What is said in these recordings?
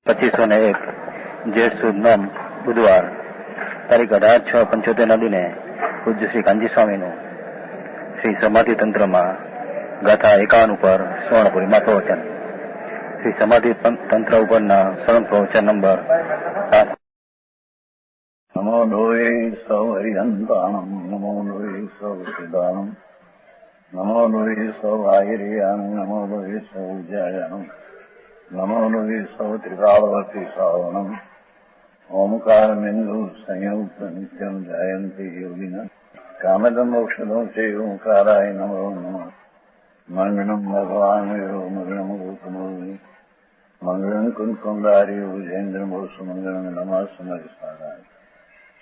2501 જેઠ સુદ નોમ બુધવાર તારીખ 18/6/75 દિને પૂજ્ય શ્રી કાંજી સ્વામીનું શ્રી સમાધિ તંત્રમાં ગાથા 51 ઉપર સ્વર્ણપુરીમાં પ્રવચન. શ્રી સમાધિ તંત્ર ઉપરના સ્વર્ણ પ્રવચન નંબર 5. નમો લોહે સૌ હરિહંતાણમ, નમો લોહે સૌ સિદ્ધાણમ, નમો લોહે સૌ આયર્યાણમ, નમો લોહે સૌ જયાણમ, નમો લોહે સૌ ત્રિકાળવતી શ્રાવણમ. ઓમકાર બિંદુ સંયુક્ત નિત્યમ જયંતી યોગિના કામદમ મોક્ષદો છે ઓંકારાય નમો નમઃ. મંગળમ ભગવાન મંગળમ ગૌતમોની મંગળમ કુંકુંડારી ભુજેન્દ્રમોષ મંગળમ નમઃ સમરિસારાય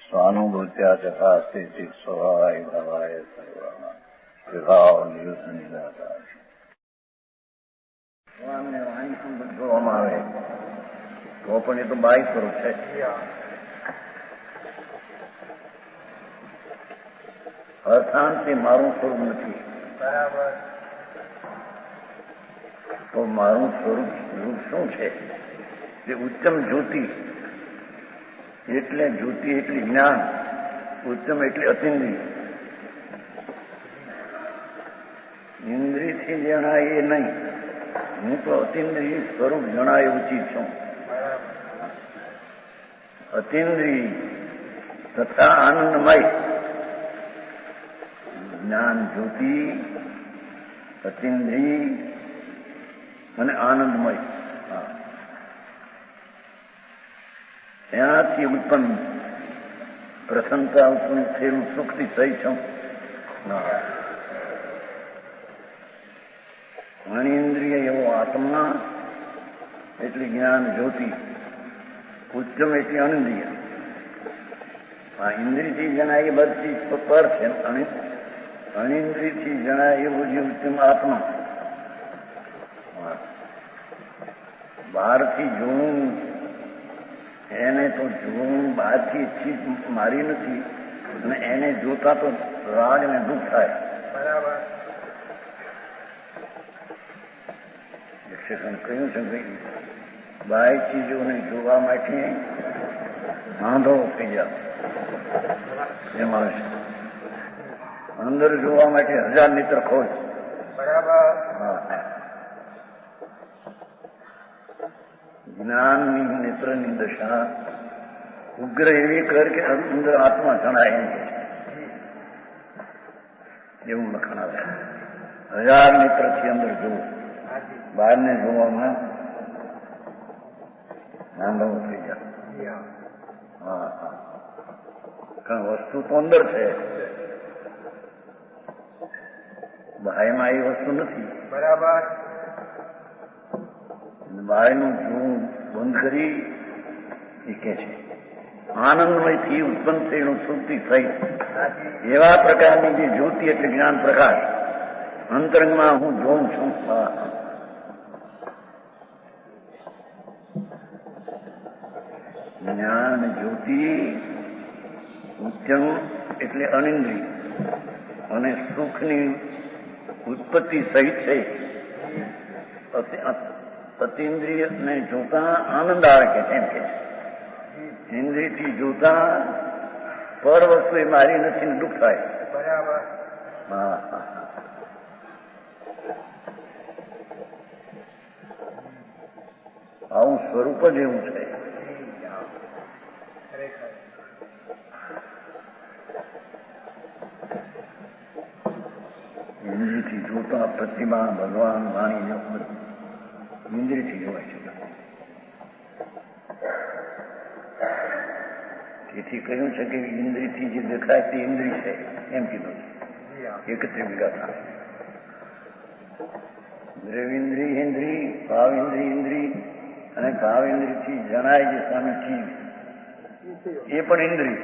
સ્વાનુભૂત્યા ચકાસ્તે ચિત સ્વભાવાય ભવાય સર્વાના વિભાવ નિયુત નિરાકાર. ભગવાનને વાણી સંબંધ જોવામાં આવે તો પણ એ તો બાઈ સ્વરૂપ છે. અર્થાંત મારું સ્વરૂપ નથી. બરાબર. તો મારું સ્વરૂપ શું છે? જે ઉત્તમ જ્યોતિ એટલે જ્યોતિ એટલે જ્ઞાન, ઉત્તમ એટલે અતિન્દ્રિય. ઇન્દ્રિયથી જણાય એ નહીં, હું તો અતિન્દ્રિય સ્વરૂપ જણાય ઉચિત છું. અતિન્દ્રિય તથા આનંદમય જ્ઞાન જ્યોતિ, અતિન્દ્રિય અને આનંદમય, ત્યાંથી ઉત્પન્ન પ્રસન્નતા ઉત્પન્ન થયેલું સુખથી સહી છું. અનિન્દ્રિય એવો આત્મા એટલે જ્ઞાન જ્યોતિ, ઉત્તમ એટલે અનિન્દ્રિય. આ ઇન્દ્રિયથી જણાય એ બધી પર છે, અનિન્દ્રિયથી જણાય એવું જે ઉત્તમ આત્મા. બહારથી જોવું એને તો જોવું બહારથી ચીજ મારી નથી, અને એને જોતા તો રાગ ને દુઃખ થાય. બરાબર. શિક્ષણ કહ્યું છે ભાઈ, બાહ્ય ચીજોને જોવા માટે આંધળો થઈ જાવ એમાં છે, અંદર જોવા માટે 1000 નેત્ર ખોજ. બરાબર. જ્ઞાનની નેત્રની દશા ઉગ્ર એવી કર કે અંદર આત્મા જણાય એમ કે એવું લખાણ આવે. 1000 નેત્રથી અંદર જોવું, બહારને જોવામાં આંધળો થઈ જાય. કારણ વસ્તુ તો અંદર છે, બાહ્યમાં એ વસ્તુ નથી. બરાબર. બાયનું જોવું બંધ કરી એ કે છે આનંદમયથી ઉત્પન્ન થયેલું સુક્તિ થઈ. એવા પ્રકારની જે જ્યોતિ એટલે જ્ઞાન પ્રકાશ અંતરંગમાં હું જોઉં છું. જ્ઞાન જ્યોતિ ઉત્તમ એટલે અનિન્દ્રિય અને સુખની ઉત્પત્તિ સહિત છે. અતિન્દ્રિય ને જોતા આનંદ આવે કે એમ કે ઇન્દ્રિયથી જોતા પર વસ્તુ એ મારી નથી, દુઃખ થાય. બરાબર. આવું સ્વરૂપ જ એવું છે. ઇન્દ્રિયથી જોતા પ્રતિમા ભગવાન વાણી ઇન્દ્રિયથી જોવાય છે. તેથી કહ્યું છે કે ઇન્દ્રિયથી જે દેખાય તે ઇન્દ્રિય છે એમ કીધું છે. 31 ગાથા. દ્રવિન્દ્રિય ઇન્દ્રિય, ભાવેન્દ્રિય ઇન્દ્રિય અને ભાવેન્દ્રિયથી જણાય જે સ્વામી ચીજ એ પણ ઇન્દ્રિય.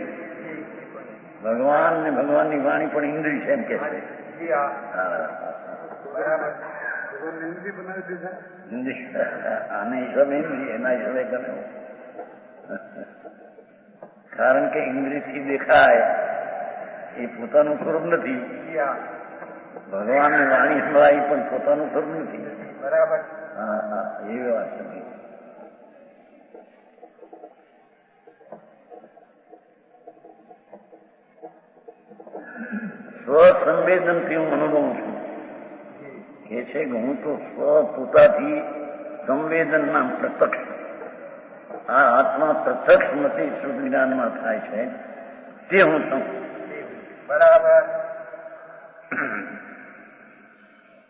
ભગવાન ને ભગવાનની વાણી પણ ઇન્દ્રિય છે એમ કે છે. આને હિસાબે ઇન્દ્રિય, એના હિસાબે ગમે. કારણ કે ઇન્દ્રિયથી દેખાય એ પોતાનું સ્વરૂપ નથી. ભગવાનની વાણી સંભળાય પણ પોતાનું સ્વરૂપ નથી. બરાબર. એવી વાત નથી. સ્વસંવેદનથી હું અનુભવું છું. કે છે કે હું તો સ્વ પોતાથી સંવેદનના પ્રત્યક્ષ, આ આત્મા પ્રત્યક્ષ મતી શુદ્ધ જ્ઞાનમાં થાય છે તે હું છું. બરાબર.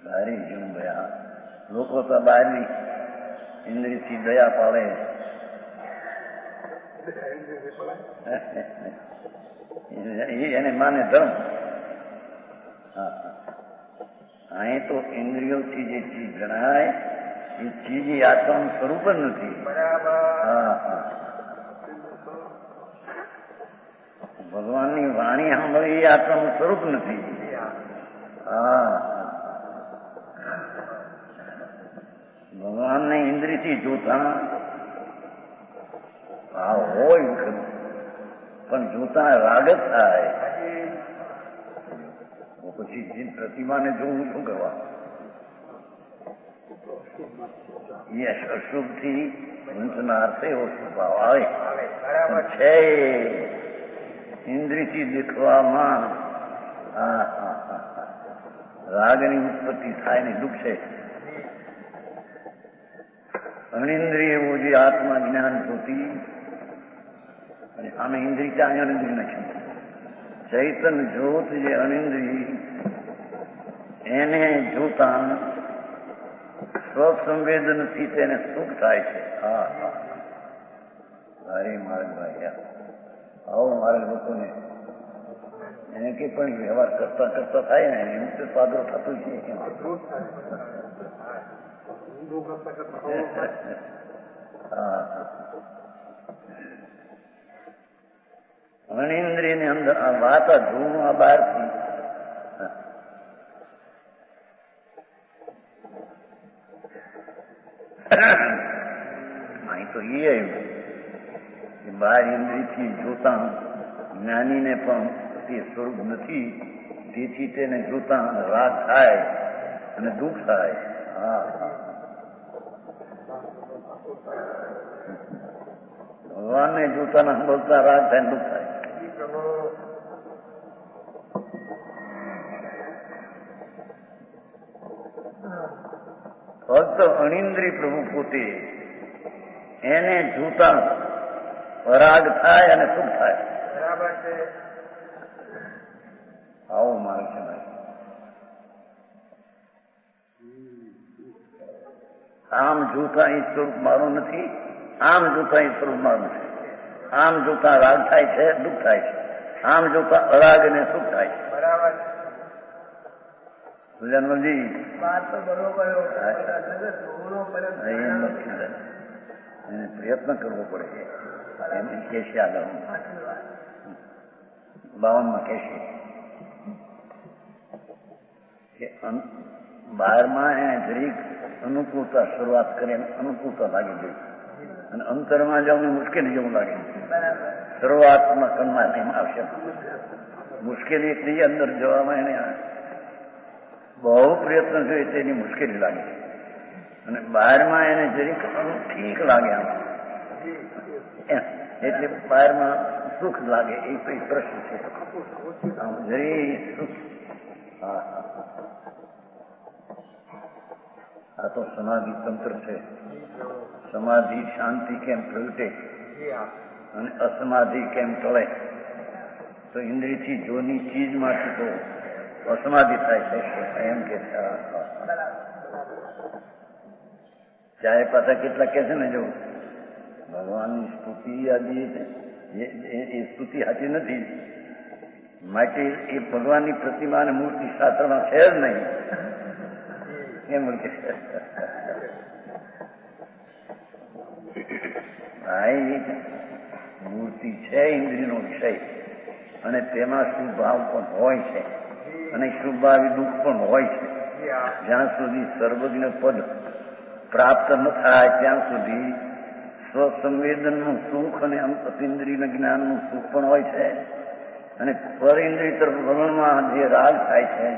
બહારી જેવું ગયા લોકો તો બહારની ઇન્દ્રિયથી દયા પાડે. એને માને ધર્મ. અહીં તો ઇન્દ્રિયોથી જે ચીજ જણાય એ ચીજ એ આત્માનું સ્વરૂપ જ નથી. ભગવાનની વાણી સાંભળી એ આત્માનું સ્વરૂપ નથી. ભગવાનને ઇન્દ્રિયથી જોતા ભાવ હોય ખરું, પણ જોતા રાગ જ થાય. પછી જે પ્રતિમાને જોવું શું કરવા? એ અશુભથી વંશના અર્થે એવો સ્વભાવ આવે છે. ઇન્દ્રિયથી દેખવામાં રાગની ઉત્પત્તિ થાય ને દુઃખ છે. અનિન્દ્રિય એવું જે આત્મા જ્ઞાન જોતી અને આમે ઇન્દ્રિય ત્યાં અનિન્દ્રિય નથી. ચૈતન જ્યોત જે અનિન્દ્રિય એને જોતા સ્વસંવેદનથી તેને સુખ થાય છે. અરે મારે ભાઈ આવો મારે લોકોને એને કે પણ વ્યવહાર કરતા કરતા થાય ને એમ તો પાદરો થતું છે. અનિન્દ્રિય ની અંદર આ વાત જોવું આ બહારથી અહીં તો એ આવ્યું કે બાર ઇન્દ્રિયથી જોતા જ્ઞાનીને પણ તે સ્વરૂપ નથી, તેથી તેને જોતા રાગ થાય અને દુઃખ થાય. ભગવાનને જોતા ના બોલતા રાગ થાય દુઃખ થાય. ફક્ત અનિન્દ્રિય પ્રભુ પોતે એને જોતા રાગ થાય અને સુખ થાય. બરાબર છે. આવો માર્ગ છે ભાઈ. આમ જોતા એ સ્વરૂપ મારું નથી, આમ જોતા એ સ્વરૂપ મારું નથી. આમ જોતા રાગ થાય છે, દુઃખ થાય છે. આમ જોતા અરાગ અને સુખ થાય છે. બરાબર. સુજાનવલજી વાત તો બરોબર. એને પ્રયત્ન કરવો પડે. એને કહેશે આગળ 52 કહેશે કે બહારમાં એને જરીક અનુકૂળતા શરૂઆત કરે, અનુકૂળતા લાગી ગઈ અને અંતરમાં જવું મુશ્કેલી જેવું લાગે. શરૂઆતમાં કનમાં એમ આવશે મુશ્કેલી એટલી અંદર જવામાં એને બહુ પ્રયત્ન જોઈએ તેની મુશ્કેલી લાગે અને બહારમાં એને જરીક ઠીક લાગે એટલે બહારમાં સુખ લાગે. એ કઈ પ્રશ્ન છે. જરી સુખ. આ તો સમાધિ તંત્ર છે. સમાધિ શાંતિ કેમ પ્રગટે અને અસમાધિ કેમ ટળે? તો ઇન્દ્રિયથી જોની ચીજમાંથી તો અસમાધિ થાય છે એમ કે ચાહે પાછા કેટલા કે છે ને જો ભગવાનની સ્તુતિ આદિ એ સ્તુતિ સાચી નથી. માટે એ ભગવાનની પ્રતિમા અને મૂર્તિ શાસ્ત્રમાં છે જ નહીં. કેમ કે ભાઈ મૂર્તિ છે ઇન્દ્રિયનો વિષય અને તેમાં શુભ ભાવ પણ હોય છે અને શુભ ભાવી દુઃખ પણ હોય છે. જ્યાં સુધી સર્વજ્ઞ પદ પ્રાપ્ત ન થાય ત્યાં સુધી સ્વસંવેદનનું સુખ અને અતિન્દ્રિય જ્ઞાનનું સુખ પણ હોય છે અને પર ઇન્દ્રિય તરફ વલણમાં જે રાગ થાય છે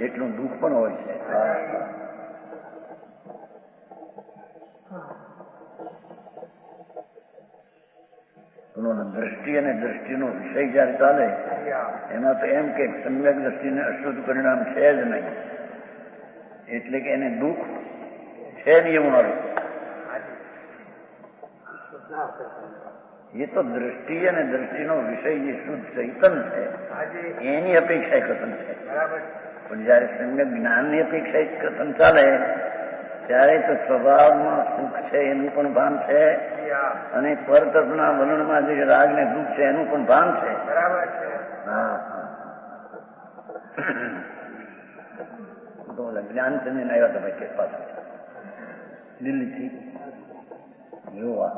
એટલું દુઃખ પણ હોય છે. દ્રષ્ટિ અને દ્રષ્ટિનો વિષય જયારે ચાલે એમાં તો એમ કે સમ્યક દ્રષ્ટિને અશુદ્ધ પરિણામ છે જ નહીં, એટલે કે એને દુઃખ છે નહીં એવું આવે. એ તો દ્રષ્ટિ અને દ્રષ્ટિનો વિષય જે શુદ્ધ ચૈતન છે એની અપેક્ષા કથન છે. પણ જયારે સમ્યક જ્ઞાનની અપેક્ષા કથન ચાલે ત્યારે તો સ્વભાવમાં સુખ છે એનું પણ ભાન છે, અને પરતત્વના વર્ણનમાં જે રાગ ને દુઃખ છે એનું પણ ભાન છે. હા તો જ્ઞાનચંદ આવ્યા હતા ભાઈ કે પાસે દિલ્હીથી જોવા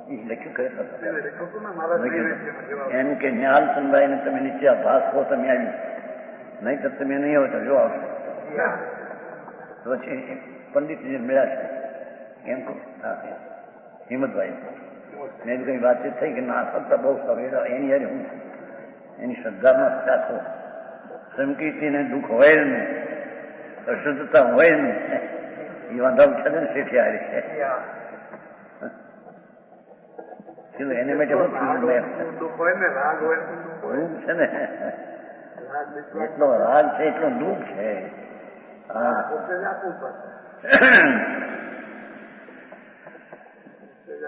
લખ્યું કરે એમ કે જ્ઞાનચંદભાઈ ને તમે નીચે ભાષકો તમે આવી નહીં તો તમે નહીં હોય તો જો આવશો. તો પછી પંડિતજી મળ્યા છે એમ કહું હિંમતભાઈ મેં કઈ વાતચીત થઈ કે ના સત્તા બહુ સવેરા એની યારે હું એની શ્રદ્ધામાં રાખો સંકીર્તિને દુઃખ હોય જ નહીં, અશુદ્ધતા હોય જ નહીં, એ વાંધા છે ને શેઠી હારી છે એને માટે શું છે ને એટલો રાગ છે એટલો દુઃખ છે.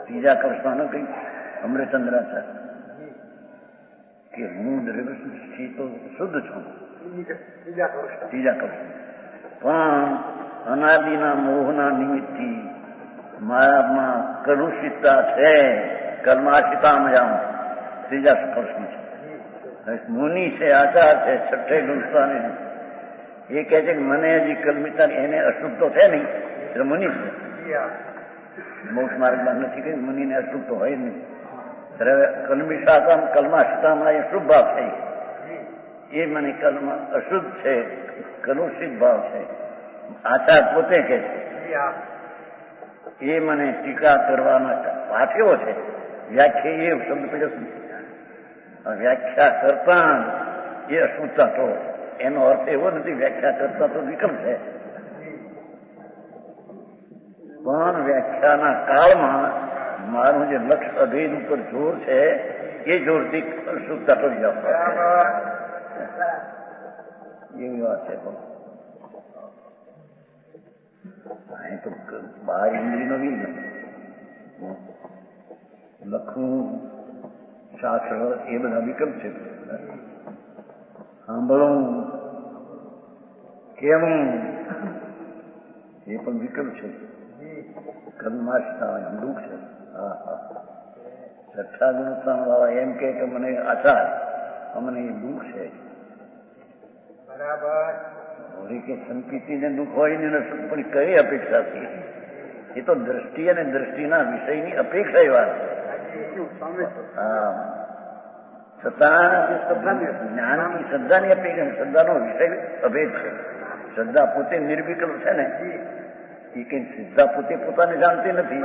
ત્રીજા કૃષ્ણનો કઈ અમૃતચંદ્રાચાર્ય કે હું દ્રવ્યથી તો શુદ્ધ છું, ત્રીજા કૃષ્ણ પણ અનાદિના મોહના નિમિત્તથી મારામાં કલુષિતતા છે, કર્માશિતામાં જાઉં ત્રીજા કૃષ્ણ છે. મુનિ છે, આચાર છે, છઠ્ઠે ગુણસ્થાને એ કહે છે કે મને હજી કલ્મિતા એને અશુદ્ધ તો છે નહીં એટલે મુનિ છે. મોક્ષ માર્ગમાં નથી કે મુનિને અશુદ્ધ તો હોય નહીં. કલ્માશિતામાં એ શુભ ભાવ છે, એ મને કર્મ અશુદ્ધ છે, કલુષિત ભાવ છે. આચાર પોતે કે છે એ મને ટીકા કરવાના પાઠ એવો છે, વ્યાખ્યા એ શબ્દ પડ્યો વ્યાખ્યા કરતા એ અશુદ્ધતા તો એનો અર્થ એવો નથી વ્યાખ્યા કરતા તો વિકલ્પ છે, પણ વ્યાખ્યાના કાળમાં મારું જે લક્ષ અભેદ ઉપર જોર છે એ જોરથી અશુદ્ધતા તો જ એવી વાત છે. અહીં તો બહાર ઇન્દ્રિયનો વિજ્ઞ લખવું શાસ્ત્ર એ બધા વિકલ્પ છે. સાંભળવું કેવું એ પણ વિકલ્પ છે. કર્માશતા દુઃખ છે. હા હા છઠ્ઠા ગુણસ્થાન વાળા એમ કે મને આચાર અમને એ દુઃખ છે. બરાબર કે સંકિતિને દુઃખ હોય ને પણ કઈ અપેક્ષાથી એ તો દ્રષ્ટિ અને દ્રષ્ટિના વિષયની અપેક્ષા એ વાત છે. હા છતાં જ્ઞાનની શ્રદ્ધાની અપેક્ષા, શ્રદ્ધાનો વિષય અભેદ છે. શ્રદ્ધા પોતે નિર્વિકલ્પ છે ને એ કઈ શ્રદ્ધા પોતે પોતાને જાણતી નથી,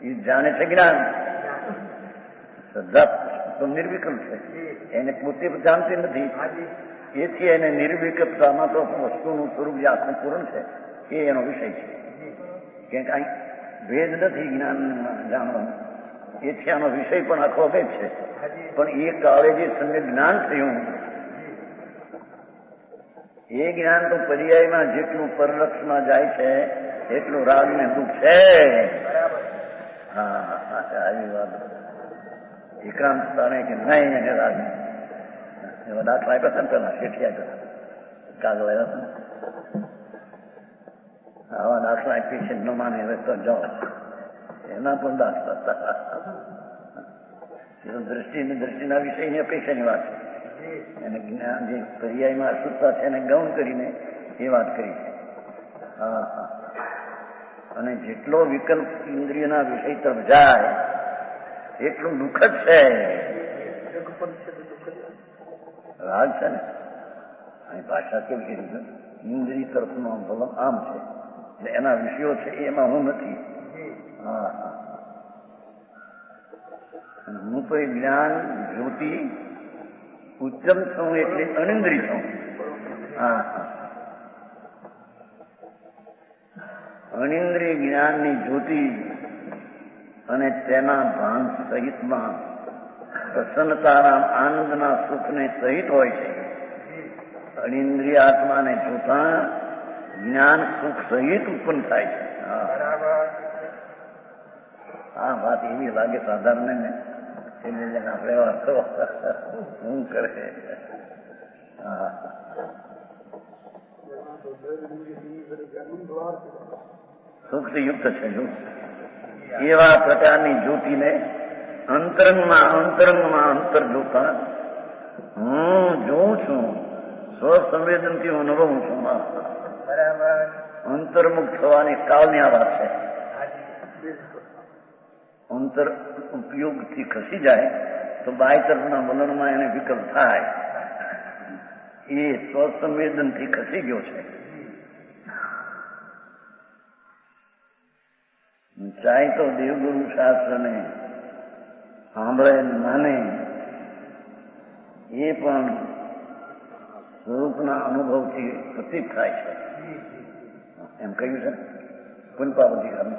એ જાણે છે જ્ઞાન. શ્રદ્ધા તો નિર્વિકલ્પ છે, એને પોતે જાણતી નથી. એથી એને નિર્વિકલ્પતામાં તો વસ્તુનું સ્વરૂપ જે આખું પૂરણ છે એ એનો વિષય છે. કે કાંઈ ભેદ નથી જ્ઞાન જાણવાનો, એથી આનો વિષય પણ આખો અભેદ છે. પણ એ કાળે જે સમ્યક જ્ઞાન થયું એ જ્ઞાન તો પર્યાયમાં જેટલું પરલક્ષમાં જાય છે એટલું રાગ ને દુઃખ છે. હા આવી વાત વિક્રાંત તાણે કે નહીં એને રાગ એવા દાખલા આપ્યા હતા ને પેલા શેઠી આપ્યા કાગળ આવ્યા હતા આવા દાખલા આપી છે ન માને હવે તો જાઓ એના પણ દાખલા હતા. એ તો દ્રષ્ટિના વિષયની અપેક્ષાની વાત છે. એને જ્ઞાન જે પર્યાયમાં અશુદ્ધતા છે એને ગૌણ કરીને એ વાત કરી છે. હા હા અને જેટલો વિકલ્પ ઇન્દ્રિયના વિષય તરફ જાય એટલું દુઃખ જ છે. રાગ છે ને અહીં ભાષા કેવી કરી ઇન્દ્રિય તરફનું આંદોલન આમ છે એટલે એના વિષયો છે એમાં હું નથી. હા હા હું તો એ જ્ઞાન જ્યોતિ ઉચ્ચમ છું એટલે અનિન્દ્રિય છું. હા હા અનિન્દ્રિય જ્ઞાનની જ્યોતિ અને તેના ભાન સહિતમાં પ્રસન્નતાના આનંદના સુખને સહિત હોય છે. અનિન્દ્રિય આત્માને જોતા જ્ઞાન સુખ સહિત ઉત્પન્ન થાય છે. બરાબર. આ વાત એવી લાગે સાધારણ ને એને આપણે વાતો શું કરે. હા, સુખથી યુક્ત છે. જો એવા પ્રકારની જ્યોતિને અંતરંગમાં અંતર જોતા હું જોઉં છું, સ્વસંવેદનથી અનુભવું છું. બરાબર. અંતર્મુખ થવાની કાળની આ વાત છે. અંતર ઉપયોગથી ખસી જાય તો બાય તરફના વલણમાં એને વિકલ્પ થાય. એ સ્વસંવેદનથી ખસી ગયો છે. ચાહે તો દેવગુરુ શાસ્ત્રને સાંભળે માને, એ પણ સ્વરૂપના અનુભવથી પ્રતીત થાય છે. એમ કહ્યું છે પુનપાવતી કર્મ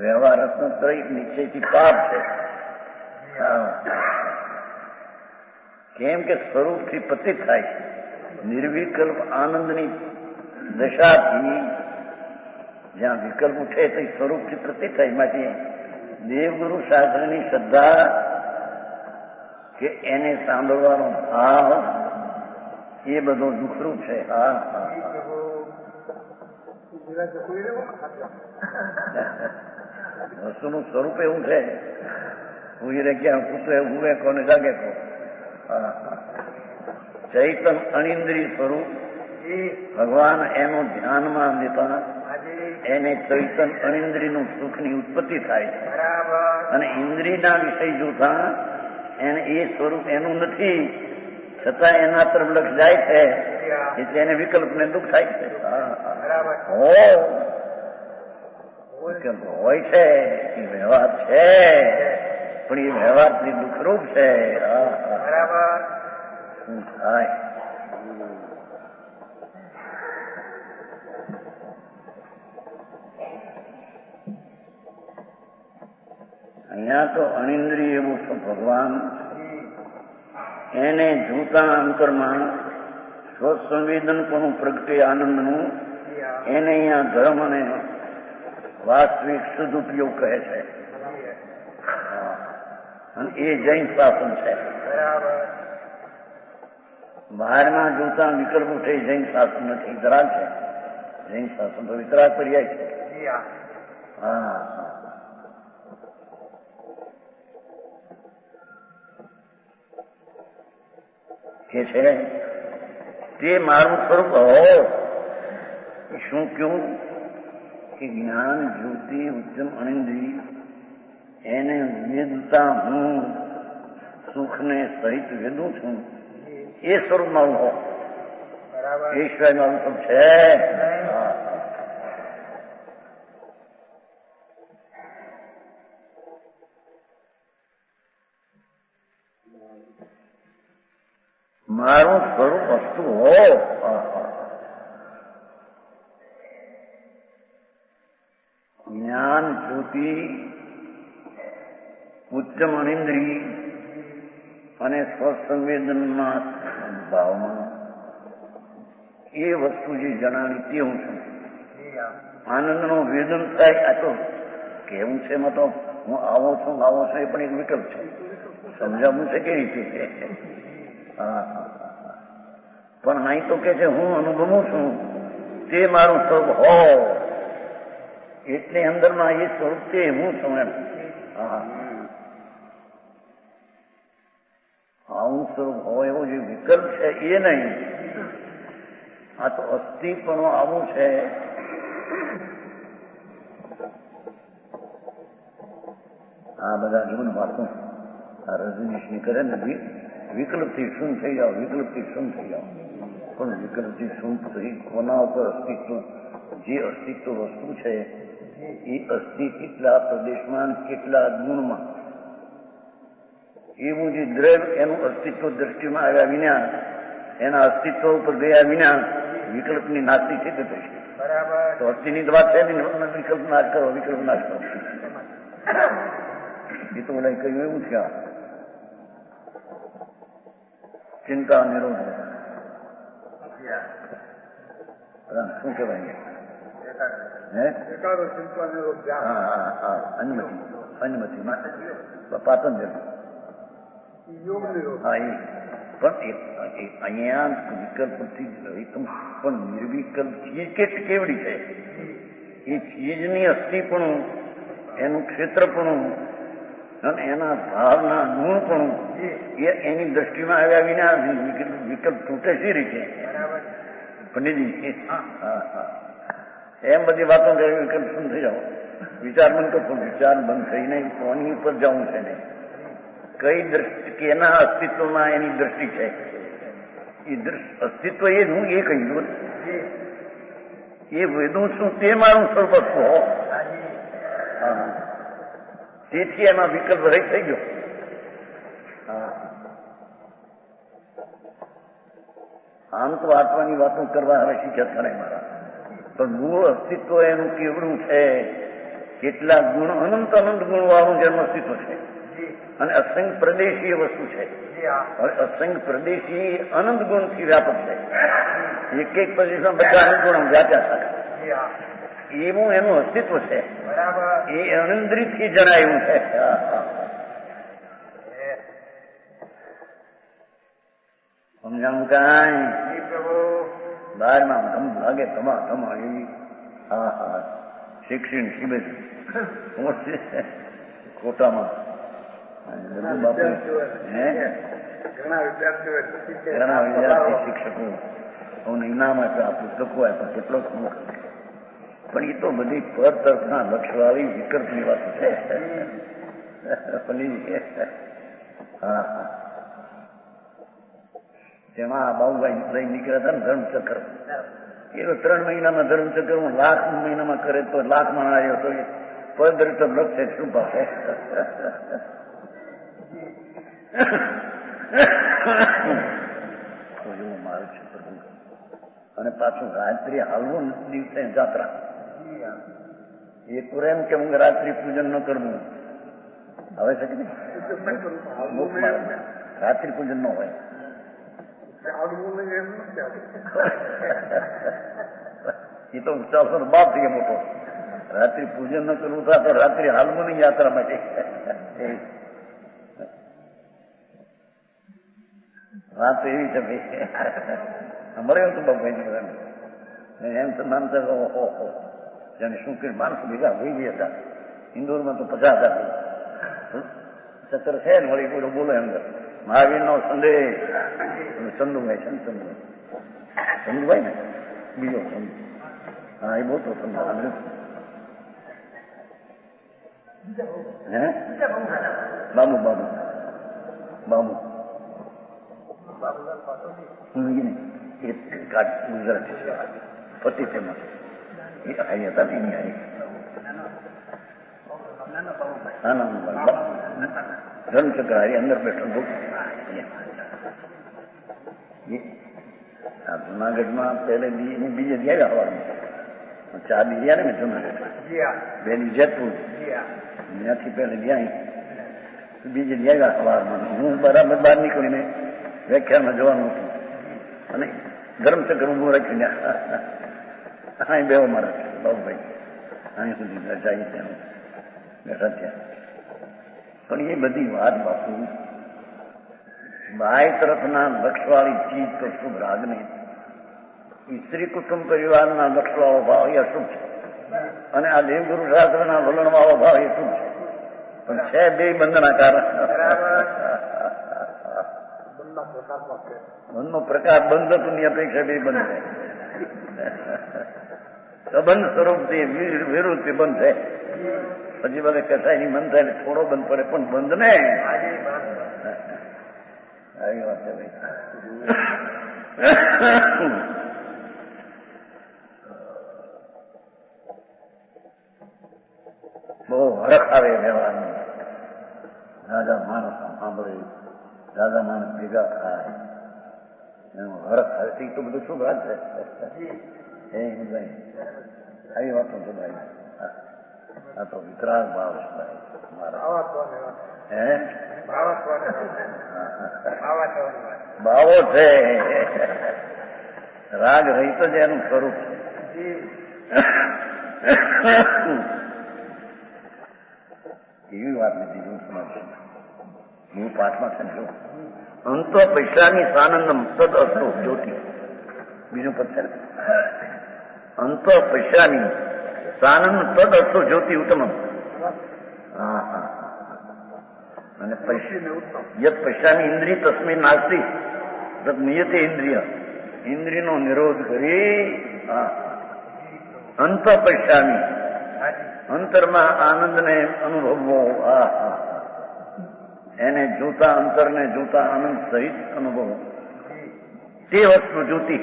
વ્યવહાર રત્નત્રય નિશ્ચયથી પાપ છે. કેમ કે સ્વરૂપથી પ્રતીત થાય છે. નિર્વિકલ્પ આનંદની દશાથી જ્યાં વિકલ્પ ઉઠે તો સ્વરૂપથી પ્રતીત થાય. માટે દેવગુરુ શાસ્ત્રની શ્રદ્ધા કે એને સાંભળવાનો ભાવ એ બધો દુઃખરૂપ છે. હા હા, વસ્તુનું સ્વરૂપ એવું છે. ઉહીરે ક્યાં કૂતો હુએ કોને જાગે કો. ચૈતન અનિન્દ્રિય સ્વરૂપ ભગવાન એનું ધ્યાનમાં લેતા એને ચૈતન અનિન્દ્રિયનું સુખની ઉત્પત્તિ થાય છે. અને ઇન્દ્રિયના વિષય જોતા એને એ સ્વરૂપ એનું નથી, છતાં એના તરફ લક્ષ જાય છે, એટલે એને વિકલ્પને દુઃખ થાય છે. વિકલ્પ હોય છે, એ વ્યવહાર છે, પણ એ વ્યવહારથી દુઃખરૂપ છે. શું થાય? અહીંયા તો અનિન્દ્રિય એવું ભગવાન એને જોતા અંતરમાં સ્વસંવેદનપણું પ્રગટે આનંદનું, એને અહીંયા ધર્મ અને વાસ્તવિક શુદ્ધ ઉપયોગ કહે છે. અને એ જૈન શાસન છે. બહારમાં જોતા વિકલ્પ ઉઠે જૈન શાસન નથી, વિતરાગ છે. જૈન શાસન તો વિતરાગ પર્યાય છે. હા, કે છે તે મારું સ્વરૂપ હો. શું ક્યું કે જ્ઞાન જ્યોતિ ઉત્તમ અનિન્દ્રિય એને વેદતા હું સુખને સહિત વેદું છું. એ સ્વરૂપ મારું હો. એ સિવાય મારું સ્વરૂપ છે. મારું સ્વરૂપ વસ્તુ હો. જ્ઞાન જ્યોતિ ઉત્તમ અનિન્દ્રિય અને સ્વસંવેદનમાં ભાવમાં એ વસ્તુ જે જણાવી તે હું છું. આનંદનો વેદન થાય. આ તો કેવું છે એમાં તો હું આવો છું એ પણ એક વિકલ્પ છે. સમજાવવું છે કે રીતે? પણ અહીં તો કે છે હું અનુભવું છું તે મારું સ્વરૂપ હો. એટલે અંદરમાં એ સ્વરૂપ તે હું છું એમ. આવું સ્વરૂપ હોય એવો જે વિકલ્પ છે એ નહીં. આ તો અસ્થિપણું આવું છે. આ બધા જીવન વાતો આ રજનીશની કરે ને વિકલ્પથી શું થઈ જાઓ, વિકલ્પથી શું થઈ જાઓ. પણ વિકલ્પથી શું થઈ કોના ઉપર અસ્તિત્વ, જે અસ્તિત્વ વસ્તુ છે એ અસ્થિ કેટલા પ્રદેશમાં કેટલા ગુણમાં, એવું જે દ્રવ્ય એનું અસ્તિત્વ દ્રષ્ટિમાં આવ્યા વિના, એના અસ્તિત્વ ઉપર ગયા વિના વિકલ્પની નાસ્તી છે તે થશે. તો અસ્થિની વાત છે ને, વિકલ્પ નાશ કરો, વિકલ્પ નાશ કરો. એ તો મને કહ્યું એવું છે. ચિંતા નિરોધ શું કહેવાય હે હા અન્નમતી પાતંજલિ હા એ પણ અહીંયા વિકલ્પથી એકમ પણ નિર્વિકલ્પ ચીજ કેવડી છે એ ચીજની અસ્થિપણું એનું ક્ષેત્રપણું અને એના ભાવના ગુણપણું એની દ્રષ્ટિમાં આવ્યા વિના વિકલ્પ તૂટે સી રીતે પંડિતજી એમ બધી વાતો વિકલ્પ શું થઈ જાઓ વિચાર બંધ કરશો વિચાર બંધ થઈને કોની ઉપર જવું છે ને કઈ દ્રષ્ટિ કેના અસ્તિત્વમાં એની દ્રષ્ટિ છે એ અસ્તિત્વ એ હું એ કહ્યું એ વેદું છું તે મારું સર્વસ્વ તેથી એમાં વિકલ્પ રહી થઈ ગયો આમ તો આત્માની વાતો કરવા હવે શીખ્યા થાય મારા પણ મૂળ અસ્તિત્વ એનું કેવડું છે કેટલા ગુણ અનંત અનંત ગુણ વાળું જેનું અસ્તિત્વ છે અને અસંખ્ય પ્રદેશી વસ્તુ છે અસંખ્ય પ્રદેશી અનંત ગુણથી વ્યાપક છે એક એક પ્રદેશમાં બધા અનંત ગુણ વ્યાપ્યા થાય એવું એનું અસ્તિત્વ છે એ અનિંદ્રિતથી જણાયું છે સમજાણું કાંઈ બહારમાં ધમ લાગે ધમા ધમા એવી હા હા શિક્ષણ શિબિર કોટામાં ઘણા વિદ્યાર્થી શિક્ષકો ઇનામ આપ્યા આ પુસ્તકો આપ્યા કેટલો પણ એ તો બધી પર તરફના લક્ષવાળી વિકલ્પની વાત છે હા હા જેમાં બાબુભાઈ લઈ નીકળ્યા હતા ને ધર્મચક્ર એ તો 3 મહિનામાં ધર્મચક્ર 1,00,000 મહિનામાં કરે તો 1,00,000 માં આવ્યો તો એ પદરિત લક્ષ શું પાસે મારું છે પ્રભુ અને પાછું રાત્રિ હાલવું દિવસે જાત્રા એ તો એમ કે હું રાત્રિ પૂજન ન કરવું હવે છે કે રાત્રિ પૂજન ન હોય એ તો ચાલશો બાપ થઈ ગયા મોટો રાત્રિ પૂજન ન કરવું તો રાત્રિ હાલવું નહીં યાત્રા માટે વાત તો એવી છે ભાઈ મળે હતું બાપભાઈ એમ તો માનતા ઓહો જેને શું કર્યું માણસો ભેગા હોઈ ગયા હતા ઇન્દોરમાં તો 50,000 સત્તર છે ને વળી કોઈ બોલો અંદર મહાવીર નો સંદેશ ચંદુભાઈ છે ને ચંદુભાઈ ને બીજો ચંદુ હા એ બોલતો ચંદુ હે બાબુ બાબુ બાબુ ગુજરાતી છે પતિ તેમાં એ આવી હતા ને એની આવી હા ના ધર્મચક્ર હારી અંદર બેઠો જુનાગઢમાં પહેલે બીજે ગયા હવામાં 4 દી ગયા ને જુનાગઢ 2 દી જેતપુર ત્યાંથી પહેલે ગયા બીજે ગયા હવામાં હું બરાબર બહાર નીકળીને વ્યાખ્યાનમાં જવાનું હતું અને ધર્મચક્ર ઉભું રાખીને અહીં બેવો મારા બાબુભાઈ અહીં સુધી જાય ત્યાં બેઠા ત્યાં પણ એ બધી વાત બાપુ બાય તરફના લક્ષવાળી ચીજ તો શુભ રાગ નહીં સ્ત્રી કુટુંબ પરિવારના લક્ષવાળો ભાવ એ અશુભ છે અને આ દેવગુરુ શાસ્ત્રના વલણવાળો ભાવ એ શુભ છે પણ છે બે બંધના કારણ બંધનો પ્રકાર બંધ ની અપેક્ષા બે બંધ છે સંબંધ સ્વરૂપથી વિરુદ્ધથી બંધ છે પછી બધે કસાયની મન થાય થોડો બંધ પડે પણ બંધ ને આવી વાત છે ભાઈ બહુ હરખ આવે વ્યવહારનું રાજા માણસ સાંભળે રાજા માણસ ભેગા થાય એનું હરખ આવે તો બધું શું વાત છે ભાઈ આવી વાતો છે ભાઈ આ તો વિતરાગ ભાવ છે ભાઈ મારા હે ભાવો છે, રાગ રહિત જ એનું સ્વરૂપ છે. એવી વાત નથી. જો સમજ હું પાઠમાં સમજો અંત પૈસાની સાનંદમ તદ અસ્તુ જ્યોતિ. બીજું પદ છે ને, અંત પૈસાની સાનંદ તદ અસ્તુ જ્યોતિ ઉત્તમ. હા હા. અને યદ પૈસાની ઇન્દ્રિય તસ્મિન નાસ્તી તદ નિયતે ઇન્દ્રિય. ઇન્દ્રિયનો નિરોધ કરી અંત પૈસાની અંતરમાં આનંદને અનુભવવો. એને જોતા અંતરને જોતા આનંદ સહિત અનુભવો. તે વસ્તુ જ્યોતિ,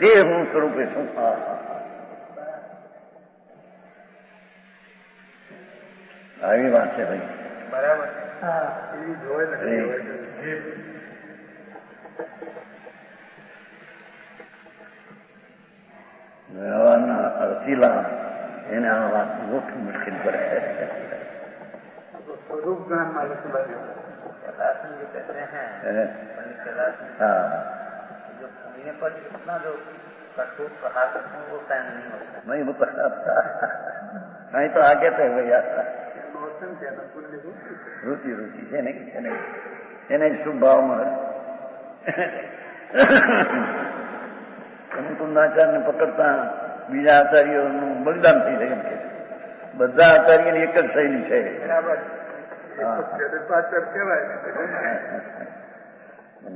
તે હું સ્વરૂપે છું. આવી વાત છે ભાઈ. બરાબર. વ્યવહારના અર્થીલા એને આ વાત મોટી મુશ્કેલ પડે. स्वरूप ज्ञान मालूम है। कलासन जो कहते हैं, हाँ, जो पुण्य पर इतना जो कठोर प्रहार करते हैं वो टाइम नहीं होता। नहीं होता नहीं तो आगे तो भैया रुचि रुचि છે નહીં એને શુભ ભાવમાં કુંદાચાર્યને પકડતા બીજા આચાર્યોનું બલિદાન થઈ શકે છે. બધા આચાર્યની એક જ શૈલી છે.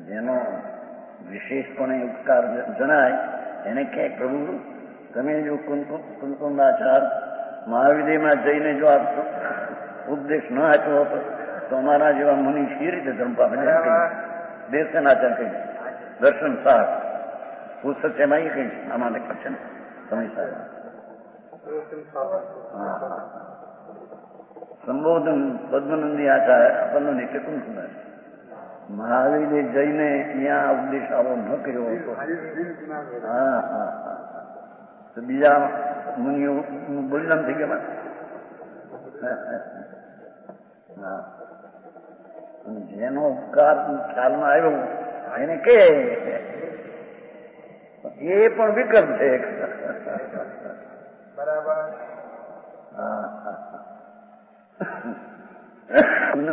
જેનો વિશેષપણે ઉપકાર જણાય એને કહે પ્રભુ તમે જો કુંકુંદાચાર મહાવિદ્યમાં જઈને જો આપ ઉપદેશ ન આપ્યો હતો તો અમારા જેવા મુનિ સી રીતે ધર્મ પામે. દેશનાચાર કહી દર્શન સાર પુસ્તક એમાં એ કઈ આમાં લખ્યું છે ને સમય સાહેબ. સંબોધન પદ્મનંદી આચાર્ય આપણને નીચે કોણ સુનાય. મહાવીરે જઈને ત્યાં ઉપદેશ આવો ન કર્યો હતો. હા હા હા. તો બીજા મુનિઓ બલિદાન થઈ ગયા. હા. જેનો ઉપકાર ખ્યાલમાં આવ્યો એને કે એ પણ વિકલ્પ છે. બરાબર.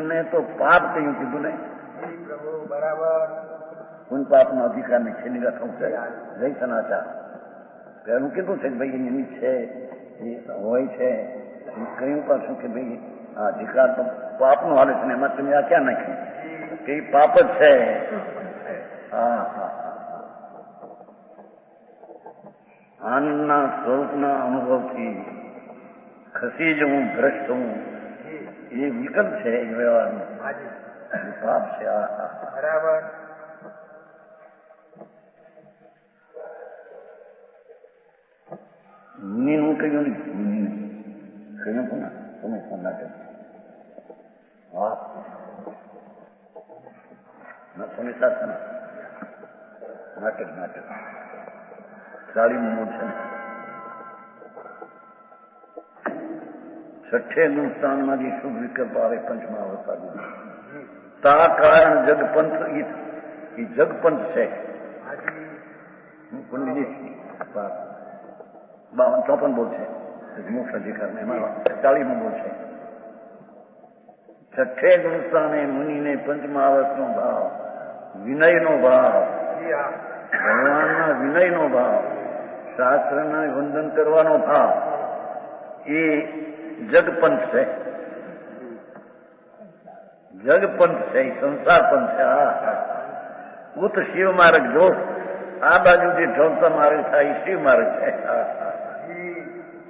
મેં તો પાપ કહ્યું કીધું ને. પ્રભુ બરાબર. કોણ પાપનો અધિકાર ને છેલ્લી રકમ છે. જય સનાચાર પેલું કીધું છે કે ભાઈ નિમિત્ત છે એ હોય છે. કહ્યું પાછું કે ભાઈ આ અધિકાર તો પાપનો હાલે છે ને એમાં તમે આ ક્યાં નાખ્યું કે એ પાપ જ છે. હા હા. આનંદના સ્વરૂપના અનુભવથી ખસી જવું, ભ્રષ્ટ થવું એ વિકલ્પ છે. એ વ્યવહારનો પાપ છે. બરાબર. મુનિનું કહ્યું નહીં. મુનિને કહ્યું કોના તમે નાટક. હા તમે સાથે નાટક નાટક 40 મૂળ છે. છઠ્ઠે ગુણસ્થાનમાં જે શુભ વિકલ્પ આવે પંચમાં અવતાર તા કારણ જગપંથ એ જગપંથ છે. કુંડલી 54 બોલ છે મોક્ષ અધિકાર એમાં 40 બોલ છે. છઠ્ઠે ગુણસ્થાને મુનિને પંચમાવતનો ભાવ, વિનયનો ભાવ, ભગવાનના વિનયનો ભાવ, શાસ્ત્રના વંદન કરવાનો ભાવ એ જગપંથ છે. જગપંથ છે, સંસાર પંથ છે. ઉત શિવ માર્ગ જો આ બાજુ જે ઢોલતા માર્ગ થાય એ શિવ માર્ગ છે.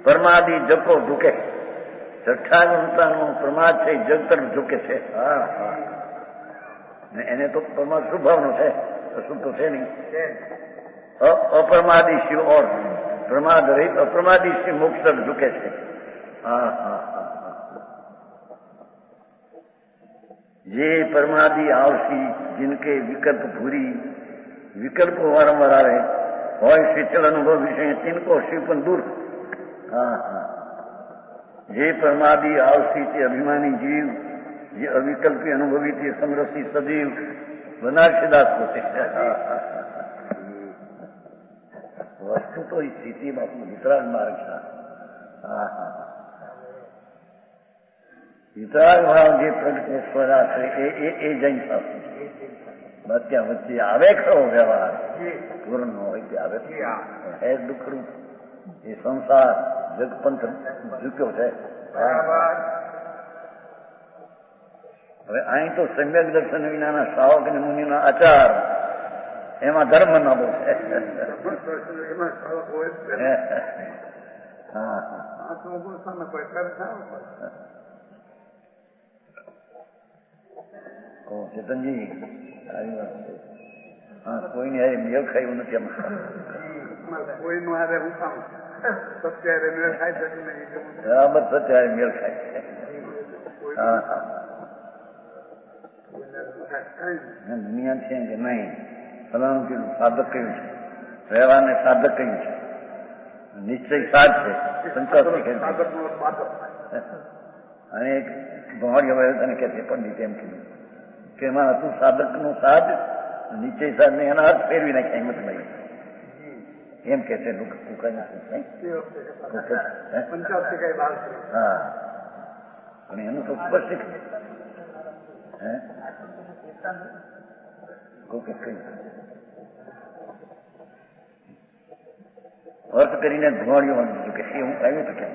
પરમાદી જકો ઝૂકે. છઠ્ઠા ગુણતાનો પ્રમાદ છે જગ તરફ ઝૂકે છે. એને તો પ્રમાદ શુભાવનો છે, અશુભ તો છે નહીં. અપ્રમાદી શિવ ઓર પ્રમાદ રહિત અપ્રમાદી શિવ મોક્ષ તરફ ઝૂકે છે. હા હા હા. જે પરમાદી આવશી जिनके विकल्प भूरी विकल्प वारंवार आवे હોય શીતળ અનુભવ વિશે तिनको शिव પણ दूर. હા હા. જે પરમાદી આવશી તે અભિમાની જીવ, જે અવિકલ્પી અનુભવી તે સમરસી સજીવ બનારસીદાસ પોતે વસ્તુ તો એ સ્થિતિ બાપુ વિતરાગ માર્ગ છે. હા હા વિતરાગ ભાવ જે પ્રગટ સ્વરા છે એ જૈન શાસ્ત્ર છે. ત્યાં વચ્ચે આવે ખરો વ્યવહાર પૂર્ણ હોય તે આવે હે દુઃખરૂપ એ સંસાર જગપંથ ઝૂક્યો છે. હવે અહીં તો સમ્યક દર્શન વિનાના શ્રાવક અને મુનિના આચાર એમાં ધર્મ ન બહુ છે. ચેતનજી સારી વાત છે. હા કોઈને મેળ ખાયું નથી એમાં કોઈનું હારે હું કામ સત્યારે મેળ ખાય છે બરાબર સત્યારે મેળ ખાય છે. હા હા દુનિયા છે કે નહીં ફલાણું કીધું સાધક કયું છે, વ્યવહારને સાધક કયું છે, નિશ્ચય સાધ છે, પંચાસી અને એક ભવાડી હવે તને કે છે પંડિત એમ કીધું કે એમાં હતું સાધકનું સાધ નિશ્ચય સાધ ને એના અર્થ ફેરવી નાખ્યા હિંમત નહીં એમ કે છે હા અને એનું તો સ્પષ્ટ અર્થ કરીને ધુવાડીઓ વાંધું કે એ હું આવ્યું તો ક્યાં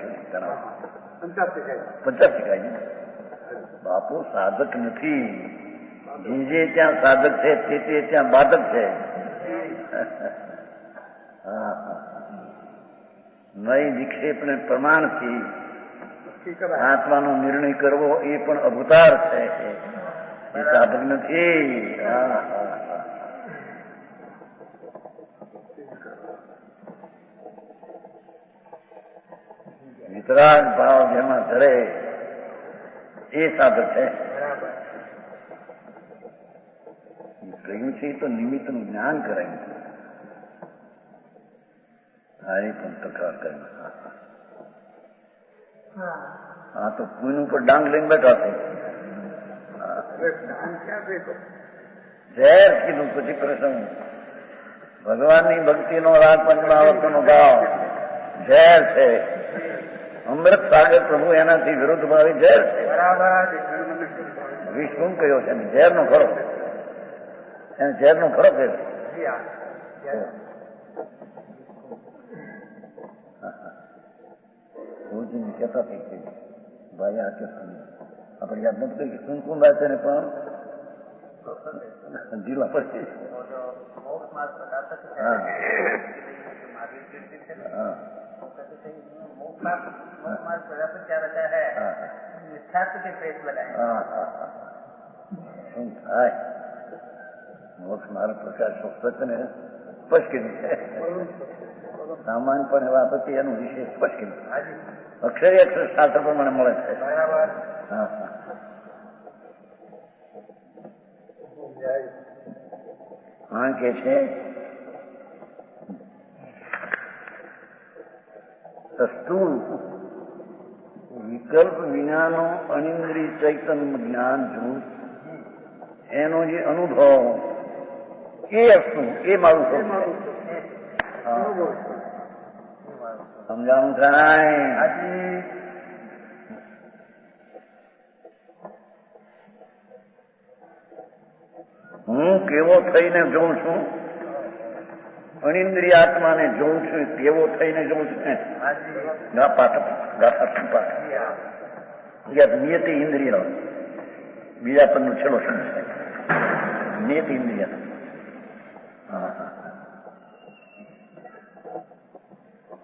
50 શીખાય ને બાપુ સાધક નથી. જે ત્યાં સાધક છે તે ત્યાં બાધક છે. નઈ વિક્ષેપને પ્રમાણથી આત્માનો નિર્ણય કરવો એ પણ અવતાર છે, એ સાધક નથી. વિતરાગ ભાવ જેમાં ધરે એ સાધક છે. કહ્યું છે તો નિમિત્તનું જ્ઞાન કરાયું છે. હારી પણ તકરાર કરી. હા તો કોઈનું પર ડાંગ લઈને બેઠા છે. ઝેર કીધું પછી પ્રસંગ ભગવાનની ભક્તિનો રાગ પંચમાવર્તનો ભાવ ઝેર છે. અમૃત સાગર પ્રભુ એનાથી વિરુદ્ધ ભાવે ઝેર છે. વિષ્ણુ કયો છે ઝેર નો ખરો એને ઝેર નો ખરો કયો કહેતા થઈ ભાઈ આ કે આપણે યાદ નથી કરી કુમકુમ છે ને પણ જિલ્લા પછી શું થાય મોક્ષ મારો પ્રકાશ સ્પષ્ટ ને સ્પષ્ટ કર્યું છે. સામાન્ય પણ એવા પછી એનું વિશેષ સ્પષ્ટ કર્યું. અક્ષરે અક્ષર શાસ્ત્ર પ્રમાણે મળે છે. હા હા કે છે સ્થૂળ વિકલ્પ વિનાનો અનિન્દ્રિય ચૈતન્ય જ્ઞાન જૂથ એનો જે અનુભવ એ વસ્તુ એ મારું સમજાણું થાય. હું કેવો થઈને જોઉં છું, અનિન્દ્રિય આત્માને જોઉં છું કેવો થઈને જોઉં છું ને નિયતિ ઇન્દ્રિય બીજા પરનો છેલ્લો શબ્દ છે નિયતિ ઇન્દ્રિય.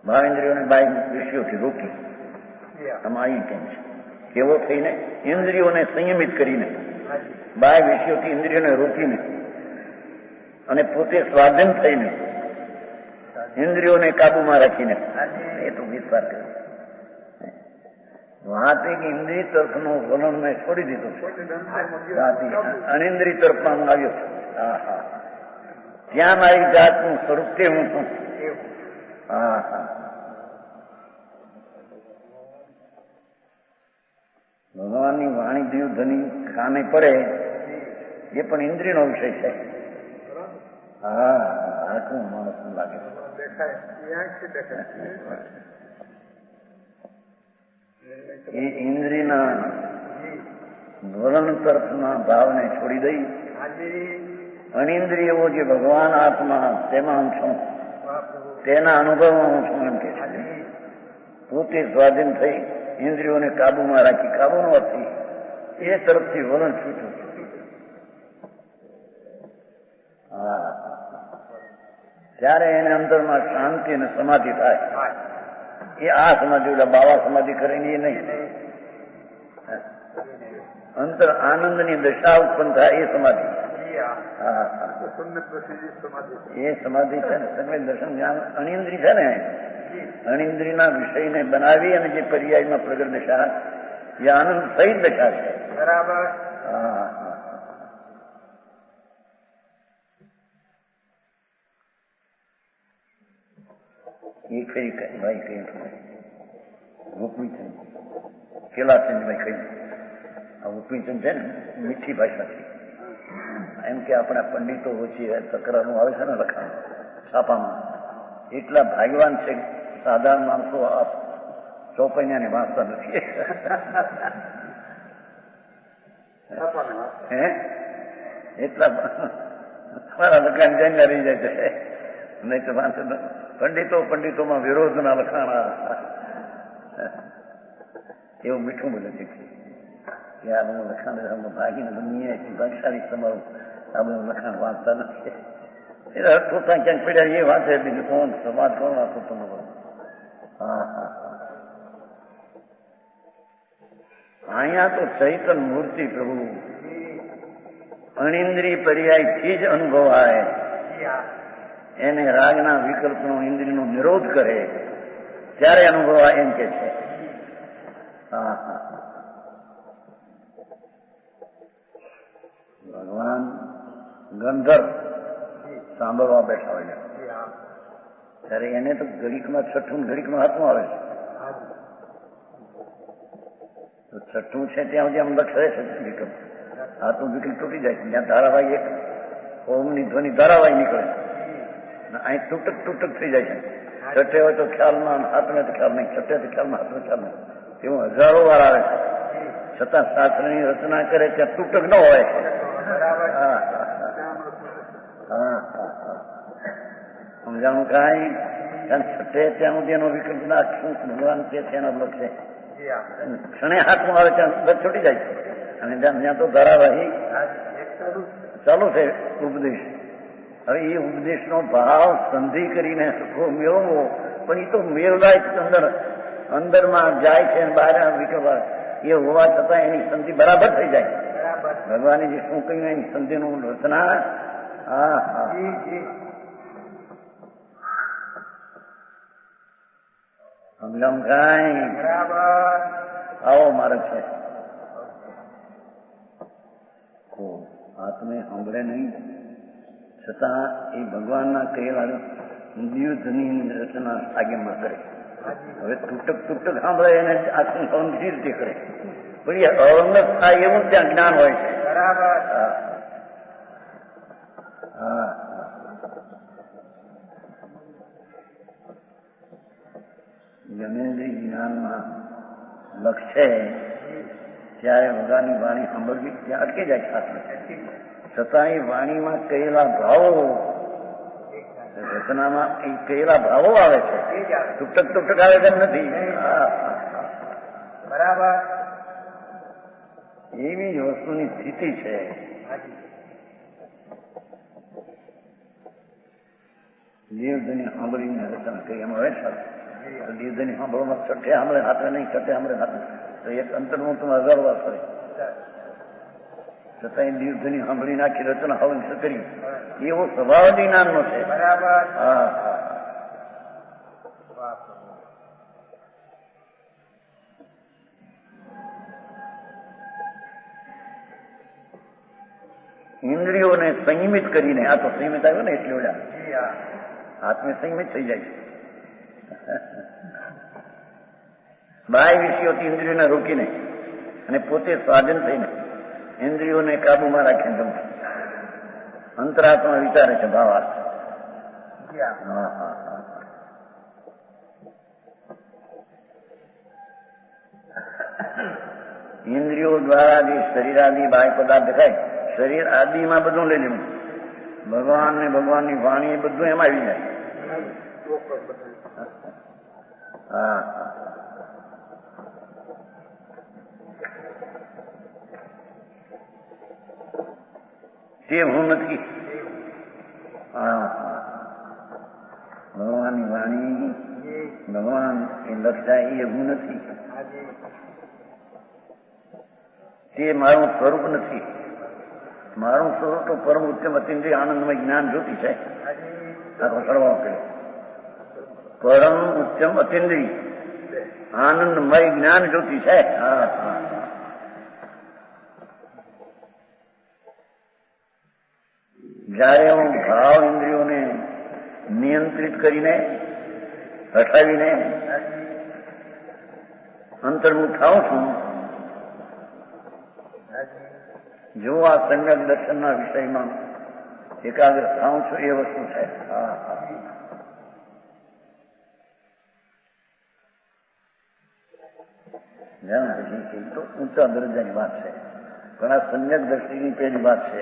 ભાવેન્દ્રિયોને બાહ્ય વિષયોથી રોકી આમાં અહીં કેમ છે કેવો થઈને ઇન્દ્રિયોને સંયમિત કરીને બાહ્ય વિષયોથી ઇન્દ્રિયોને રોકીને અને પોતે સ્વાધીન થઈને ઇન્દ્રિયોને કાબુમાં રાખીને એ તો વિસ્તાર કર્યો. વાત એક ઇન્દ્રિય તરફનો વલણ મેં છોડી દીધું છે, અનિન્દ્રિય તરફમાં હું આવ્યો છું. હા હા ત્યાં મારી જાતનું સ્વરૂપ તે હું છું. હા હા ભગવાનની વાણી દેવ ધની કામે પડે એ પણ ઇન્દ્રિયનો વિષય છે. હા, આટલું માણસ લાગે એ ઇન્દ્રિયના વલણ તરફના ભાવને છોડી દઈ અનિન્દ્રિય એવો જે ભગવાન આત્મા તેમાં હું છું, તેના અનુભવમાં હું છું એમ કે છે. પોતે સ્વાધીન થઈ ઇન્દ્રિયોને કાબુમાં રાખી, કાબુનો અર્થી એ તરફથી વલણ છૂટું. હા, ત્યારે એને અંતરમાં શાંતિ અને સમાધિ થાય. એ આ સમાધિ ઓલા બાવા સમાધિ કરીને એ નહીં, અંતર આનંદની દશા ઉત્પન્ન થાય એ સમાધિ. એ સમાધિ છે ને સમ્યક દર્શન જ્ઞાન અનિન્દ્રિય છે ને, અનિન્દ્રિયના વિષયને બનાવી અને જે પર્યાયમાં પ્રગટ દશા એ આનંદ સહિત દશા છે. બરાબર. એ કઈ ભાઈ કઈ રૂપમીચંદ કેલાચંદભાઈ કહ્યું. આ રૂપમીચંદ છે ને મીઠી ભાષા છે. એમ કે આપણા પંડિતો ઓછી તકરારનું આવે છે ને લખાણ છાપામાં, એટલા ભાગ્યવાન છે સાધારણ માણસો આ ચોપૈયાને વાંચતા નથી. હે એટલા તમારા લખાણ જઈને રહી જાય છે, નહીં તો વાંચે. પંડિતોમાં વિરોધના લખાણ એવું મીઠું બોલે છે કે આ બધું લખાણ ભાગીને દુનિયા ભાગશાળી તમારું આ બધું લખાણ વાંચતા નથી. પોતા ક્યાંક પડ્યા એ વાંચે, બીજું કોણ સમાજ કોણ વાંચો તમારો. અહીંયા તો ચૈતન મૂર્તિ પ્રભુ અનિન્દ્રિય પર્યાયથી જ અનુભવાય. એને રાગના વિકલ્પનો ઇન્દ્રિયનો નિરોધ કરે ત્યારે અનુભવાય એમ કે છે. ભગવાન ગંધર્વ સાંભળવા બેઠા હોય ત્યારે એને તો ઘડીકમાં છઠ્ઠું ઘડીકમાં હાથમાં આવે છે. તો છઠ્ઠું છે ત્યાં સુધી આમ લક્ષે છે વિકલ્પ, હાથનું વિકલ્પ તૂટી જાય છે. જ્યાં ધારાવાહી એક ઓમની ધ્વનિ ધારાવાહી નીકળે, અહીં તૂટક થઈ જાય છે. છઠ્ઠે હોય તો ખ્યાલમાં, હાથને તો ખ્યાલ નહીં, છઠ્ઠે તો ખ્યાલમાં, હાથનો ખ્યાલ નહીં. એવું હજારો વાર આવે છે. છતાં શાસ્ત્રની રચના કરે ત્યાં તૂટક ન હોય. સમજાણું કાંઈ છઠ્ઠે ત્યાં સુધી એનો વિકલ્પ નાખશું ભગવાન છે તેનો લક્ષ્ય ક્ષણે હાથમાં આવે ત્યાં બસ છૂટી જાય છે. અને જ્યાં તો ધારાવાહી ચાલુ છે ઉપદેશ. હવે એ ઉપદેશનો ભાવ સંધિ કરીને સરખો મેળવવો, પણ એ તો મેળવાય અંદરમાં જાય છે બહાર વિકલ્પ એ હોવા છતાં એની સંધિ બરાબર થઈ જાય. ભગવાને જે શું કહ્યું એની સંધિનું રચના. સમજામ કાંઈ આવો માર્ગ છે. આત્મે સાંભળે નહીં છતાં એ ભગવાનના કહેલા યુદ્ધની રચના આગેમાં કરે. હવે તૂટક સાંભળે એને આખું સૌંદર્ય રીતે કરે, પણ એ અવંગ થાય એવું ત્યાં જ્ઞાન હોય છે. જમેન્દ્રિય જ્ઞાનમાં લક્ષ્ય ત્યારે ભગવાનની વાણી સાંભળવી ત્યાં અટકી જાય સાથે. છતાં એ વાણીમાં કહેલા ભાવો, રચનામાં એ કહેલા ભાવો આવે છે, તૂટક આવે તેમ નથી. બરાબર. એવી જ વસ્તુની સ્થિતિ છે. દેવધની સાંભળીને રચના કરી એમાં હોય છે. દેવધની સાંભળવામાં છઠ્ઠે સાંભળે હાથે નહીં, છઠ્ઠે સાંભળે હાથે, તો એક અંતરનું તમે હજાર વાર ફરે છતાં દેવધની સાંભળી નાખી રચના હવન કરી એવો સ્વભાવ જ્ઞાનનો છે. બરાબર. ઇન્દ્રિયોને સંયમિત કરીને, આ તો સંયમિત આવ્યો ને એટલે ઓલા આત્મે સંયમિત થઈ જાય છે. બાહ્ય વિષયોથી ઇન્દ્રિયોને રોકીને અને પોતે સ્વાધીન થઈને ઇન્દ્રિયોને કાબુમાં રાખીને અંતરાત્મા વિચારે છે ભાવાર્થ. જી હા હા હા. ઇન્દ્રિયો દ્વારા જે શરીર આદિ બાહ્ય પદાર્થ દેખાય, શરીર આદિમાં બધું લઈ લેવું. ભગવાન ને ભગવાનની વાણી એ બધું એમાં આવી જાય. હા હા. તે હું નથી. હા હા. ભગવાનની વાણી ભગવાન એ લખાય એ હું નથી. તે મારું સ્વરૂપ નથી. મારું સ્વરૂપ તો પરમ ઉત્તમ અતિન્દ્રિય આનંદમય જ્ઞાન જ્યોતિ છે. આખો સર્વ પરમ ઉત્તમ અતિન્દ્રિય આનંદમય જ્ઞાન જ્યોતિ છે. હા હા. જયારે હું ભાવ ઇન્દ્રિયોને નિયંત્રિત કરીને હટાવીને અંતર્મુખ થાઉં છું, જો આ સમ્યક દર્શનના વિષયમાં એકાગ્ર થાઉં છું એ વસ્તુ છે. હા હા. જાણ પછી તો ઊંચા દરજાની વાત છે, પણ આ સમ્યક દ્રષ્ટિની પેલી વાત છે.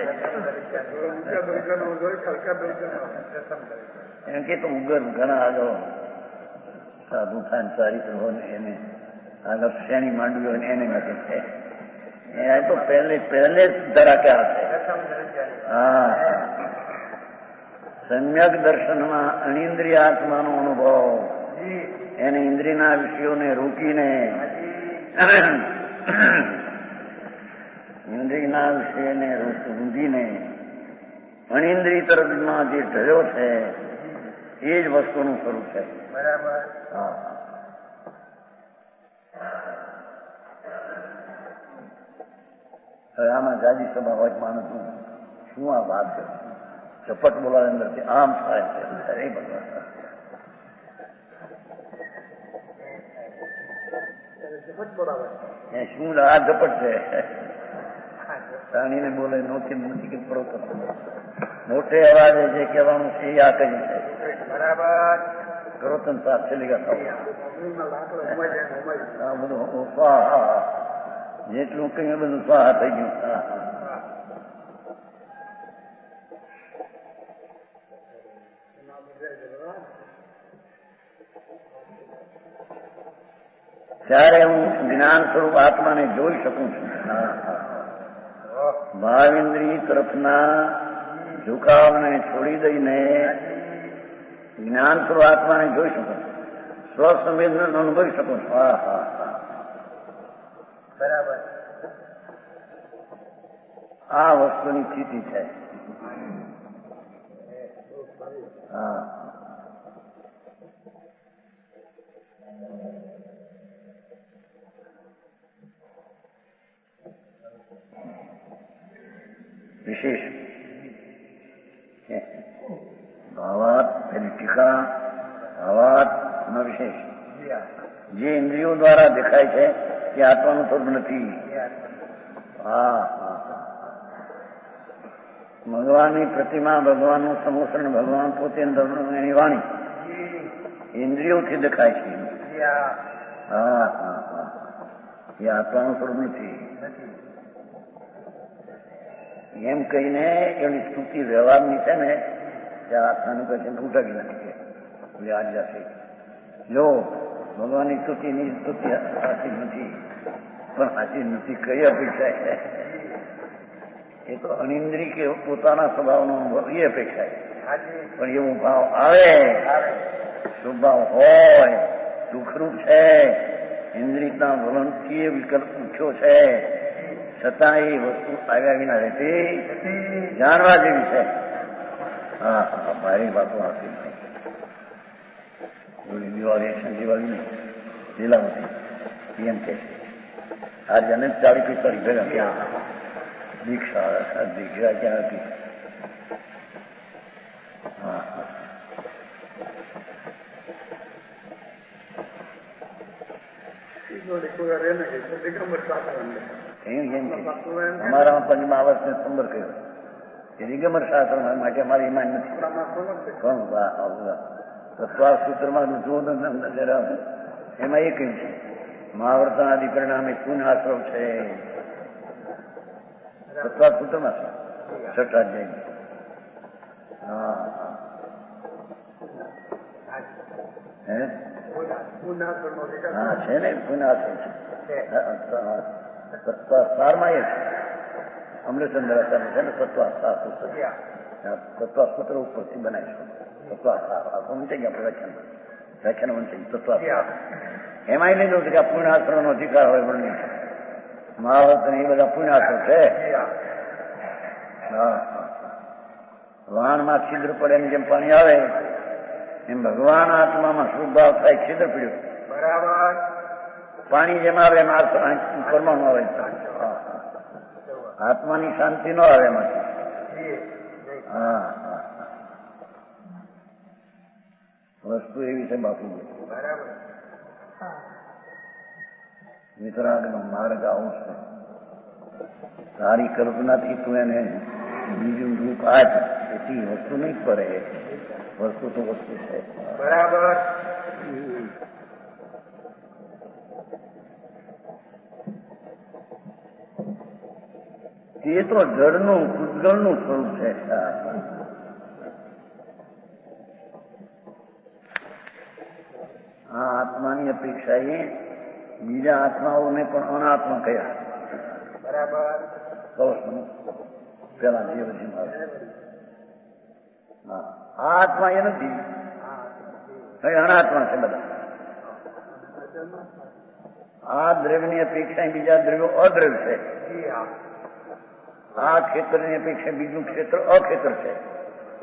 એમ કે તો ઉગર ઘણા આગળ સાધુ થાય ચારિત્ર હોય ને એને આગળ શ્રેણી માંડવી હોય ને એને નથી છે. એ તો પહેલે જ ધરાક્યા છે. હા. સમ્યક દર્શનમાં અનિન્દ્રિય આત્માનો અનુભવ, એને ઇન્દ્રિયના વિષયોને રોકીને ઇન્દ્રિયના વિષયને રૂંધીને અનિન્દ્રિય તરફમાં જે ઢળ્યો છે એ જ વસ્તુનું સ્વરૂપ છે. બરાબર. હા. હવે આમાં જાજી સભા હોય માણસ શું આ વાત કરું, ઝપટ બોલાવે અંદરથી આમ થાય છે. અરે ભગવાન, શું આ ઝપટ છે? પ્રાણીને બોલે નથી કે પરો મોટે અવાજે જે કહેવાનું છે એ આ કહ્યું છે. બરાબર. ગરોતન સાફ ચલી ગયા. બધું જેટલું કહ્યું બધું સ્વાહા થઈ ગયું. હા હા. ત્યારે હું જ્ઞાન સ્વરૂપ આત્માને જોઈ શકું છું. ભાવેન્દ્રિય તરફના ઝુકાવને છોડી દઈને જ્ઞાન સ્વરૂપ આત્માને જોઈ શકું, સ્વસંવેદના અનુભવી શકું. હા હા હા. બરાબર. આ વસ્તુની સ્થિતિ છે. હા. વિશેષ ભાવાત એની ટીકા ભાવાત નો વિશેષ જે ઇન્દ્રિયો દ્વારા દેખાય છે તે આત્માનું સ્વરૂપ નથી. હા હા. ભગવાનની પ્રતિમા, ભગવાનનું સમોસણ, ભગવાન પોતે એની વાણી ઇન્દ્રિયોથી દેખાય છે. હા હા હા. એ આત્માનું સ્વરૂપ નથી એમ કહીને એની સ્તુતિ વ્યવહારની છે ને ત્યાં આત્માનું કહે છે ઉઠાવી નાખી છે આજ જશે. જો ભગવાનની સ્તુતિની સ્તુતિ સાચી નથી, પણ સાચી નથી કઈ અપેક્ષા છે? એ તો અનિન્દ્રિય કે પોતાના સ્વભાવનો અનુભવ એ અપેક્ષા છે. પણ એવો ભાવ આવે, શુભ ભાવ હોય, દુઃખરૂપ છે, ઇન્દ્રિયના વલણથી એ વિકલ્પ ઉઠ્યો છે, છતાં એ વસ્તુ આવ્યા વિના રહેતી જાણવા જેવી છે. હા હા. મારી વાતો આપી દિવાળી નહીં લીલાવતી એમ કે છે. આજે અને 40-45 ભેગા થયા દીક્ષા દીક્ષા ક્યાં હતી? હા હા. અમારામાં પંચમા વર્ષને સંબર કર્યો એ દિગંબર શાસ્ત્ર માટે અમારે ઈમાન નથી. પણ તત્વા સૂત્રમાં જુઓ એમાં એ કહ્યું છે મહાવર્તનાદિ પરિણામે પુનઃઆશ્રવ છે. તત્વા સૂત્રમાં છે છઠ્ઠા અધ્યાય. હા છે ને પુનઃઆશ્રવ છે. તત્વાસારમાં એ છે અમૃતચંદ્ર છે ને તત્વાસાર સૂત્ર. તત્વા સૂત્ર ઉપરથી બનાવીશું. તત્વાસાર વંચાઈ ગયા વ્યાખ્યાન વંચાઈ તત્વાસાર. એમાં લીધું છે કે આ પુણ્યાશ્રમ નો અધિકાર હોય વર્ણિત મહાવત એ બધા પુણ્યાશ્રમ છે. વાહનમાં છિદ્ર પડે એની જેમ પાણી આવે એમ ભગવાન આત્મામાં શુભાવ થાય. છિદ્ર પડ્યું બરાબર પાણી જેમ આવે એમ પરમાણુ આવે. આત્માની શાંતિ ન આવે એમાંથી. હા વસ્તુ એવી છે બાપુ. વિતરાગનો માર્ગ આવું છે. તારી કલ્પનાથી તું એને બીજું રૂપ આજ એથી વસ્તુ નહીં પડે. વસ્તુ તો વસ્તુ છે. બરાબર તે તો જળનું પૂતગળનું સ્વરૂપ છે. આ આત્માની અપેક્ષા એ બીજા આત્માઓને પણ અનાત્મા કયા. બરાબર પેલા જીવજીમાં આ આત્મા એ નથી. અનાત્મા છે બધા. આ દ્રવ્યની અપેક્ષા બીજા દ્રવ્યો અદ્રવ્ય છે. આ ક્ષેત્રની અપેક્ષા બીજું ક્ષેત્ર અક્ષેત્ર છે.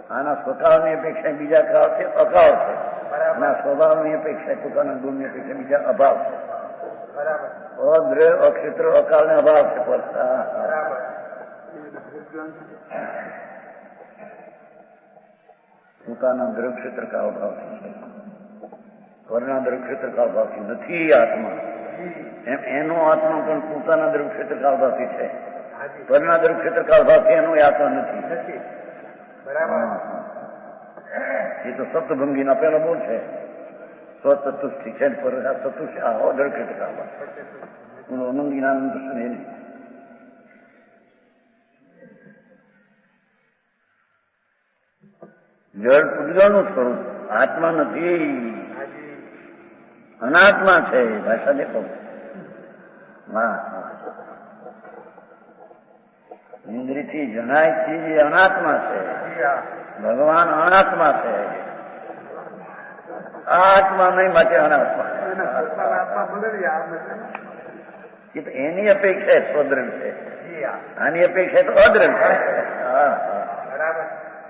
આના સ્વભાવની અપેક્ષા બીજા કાળ છે અકાળ છે. આના સ્વભાવની અપેક્ષા પોતાના ગુણની અપેક્ષા બીજા અભાવ છે. અદ્રવ્ય અક્ષેત્ર અકાળ ને અભાવ છે. પોતાના દ્રવ્ય ક્ષેત્ર કાળ ભાવથી છે. પરના દ્રવ્ય ક્ષેત્ર કાળ ભાવથી નથી આત્મા. એમ એનો આત્મા પણ પોતાના દ્રવ્ય ક્ષેત્ર કાળ ભાવથી છે. પરના દ્રવ્ય ક્ષેત્ર કાળ ભાવથી એનો આત્મા નથી. એ તો સપ્તભંગીના પેલો બોલ છે. સ્વતતુષ્ટિ છે પર ચતુષ્ટિ આ દ્રવ્ય ક્ષેત્ર કાળ ભાવ. અનંદીનાનંદ દર્શન એ નહીં. જળ પૂતગળનું સ્વરૂપ આત્મા નથી. અનાત્મા છે. ભાષા દેખો. ઇન્દ્રિયથી જણાય ચીજ એ અનાત્મા છે. ભગવાન અનાત્મા છે. આત્મા નહીં માટે અનાત્મા. એની અપેક્ષા સ્વદ્રવ્ય છે. આની અપેક્ષા તો અદ્રવ્ય છે.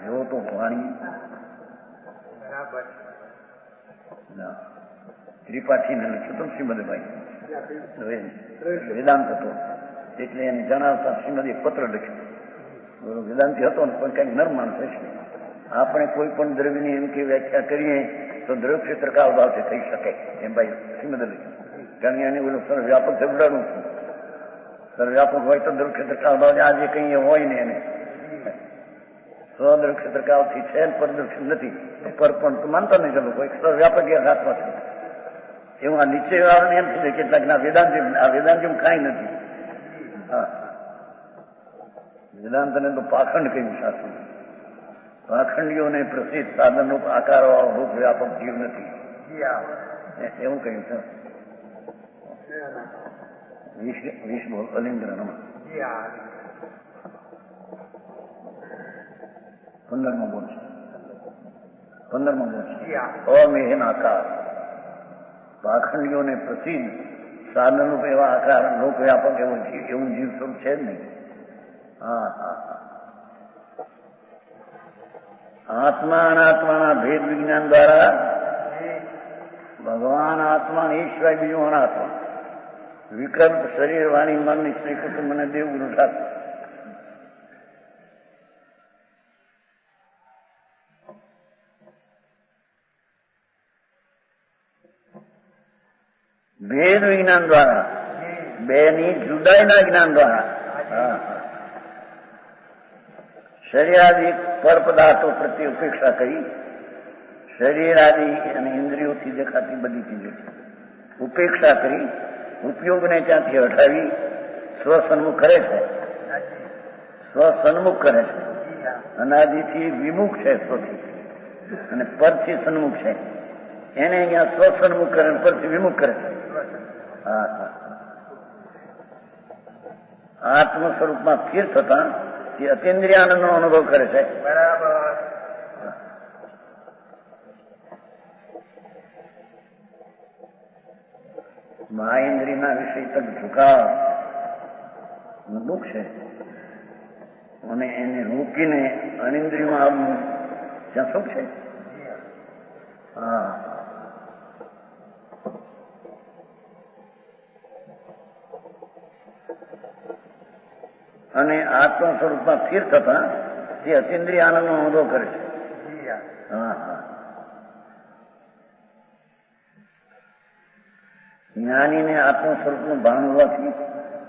જો તો વાણી ત્રિપાઠી ને લખ્યું હતું શ્રીમદભાઈ વેદાંત હતો એટલે એને જણાવતા શ્રીમદે પત્ર લખ્યો. વેદાંતિ હતો ને પણ કઈક નરમાન થશે. આપણે કોઈ પણ દ્રવ્યની એમ કે વ્યાખ્યા કરીએ તો દ્રવ્ય ક્ષેત્ર કાળ ભાવથી થઈ શકે એમ ભાઈ શ્રીમદ લખ્યું. કારણ કે એને ઓલું સર્વવ્યાપક જબડાનું છું. સર્વવ્યાપક હોય તો દ્રવ્ય ક્ષેત્ર કાળ ભાવ આજે કઈ હોય ને એને સ્વદ્રવ્ય ક્ષેત્ર કાળથી છે પરદ્રવ્ય નથી. પર પણ તું માનતા નહીં ચાલો કોઈ સર્વવ્યાપક આત્મા છે એવું આ નીચે વાળાને એમ છે કેટલાક ના વેદાંત આ વેદાંત કાંઈ નથી. વેદાંતને તો પાખંડ કહ્યું શાસ્ત્ર. પાખંડીઓને પ્રસિદ્ધ સાધન રૂપ આકાર વાળો રૂપ વ્યાપક જીવ નથી એવું કહ્યું છે. વિષ બોલ અલિંદ્રનમાં 15મો બોલ છે. 15મો બોલ છે અમેહન આકાર. પાખંડીઓને પ્રસિદ્ધ સાધનરૂપ એવા આકાર લોક વ્યાપક એવું જીવ સ્વરૂપ છે જ નહીં. આત્મા અનાત્માના ભેદ વિજ્ઞાન દ્વારા ભગવાન આત્મા એ સિવાય બીજું અનાત્મા વિકલ્પ શરીર વાણી મન સ્ત્રી કુટુંબ અને દેવ ગુરુ સાથે ભેદ વિજ્ઞાન દ્વારા બેની જુદાઈના જ્ઞાન દ્વારા શરીરાદિ પર પદાર્થો પ્રત્યે ઉપેક્ષા કરી, શરીરાદિ અને ઇન્દ્રિયોથી દેખાતી બધી ચીજોથી ઉપેક્ષા કરી, ઉપયોગને ત્યાંથી હટાવી સ્વસન્મુખ કરે છે. સ્વસન્મુખ કરે છે. અનાદિથી વિમુખ છે સ્વથી, અને પરથી સન્મુખ છે. એને અહીંયા સ્વસન્મુખ કરે, પરથી વિમુખ કરે છે. હા હા. આત્મ સ્વરૂપમાં સ્થિર થતા તે અતિન્દ્રિયાનંદનો અનુભવ કરે છે. બરાબર. મહાઇન્દ્રિયના વિષય તક ઝુકાવ દુઃખ છે, અને એને રોકીને અનિન્દ્રિયમાં આવવું ત્યાં સુખ છે. હા. અને આત્મ સ્વરૂપમાં સ્થિર થતા તે અતિન્દ્રિય આનંદનો અનુભવ કરે છે. હા હા. જ્ઞાનીને આત્મ સ્વરૂપનું ભાન હોવાથી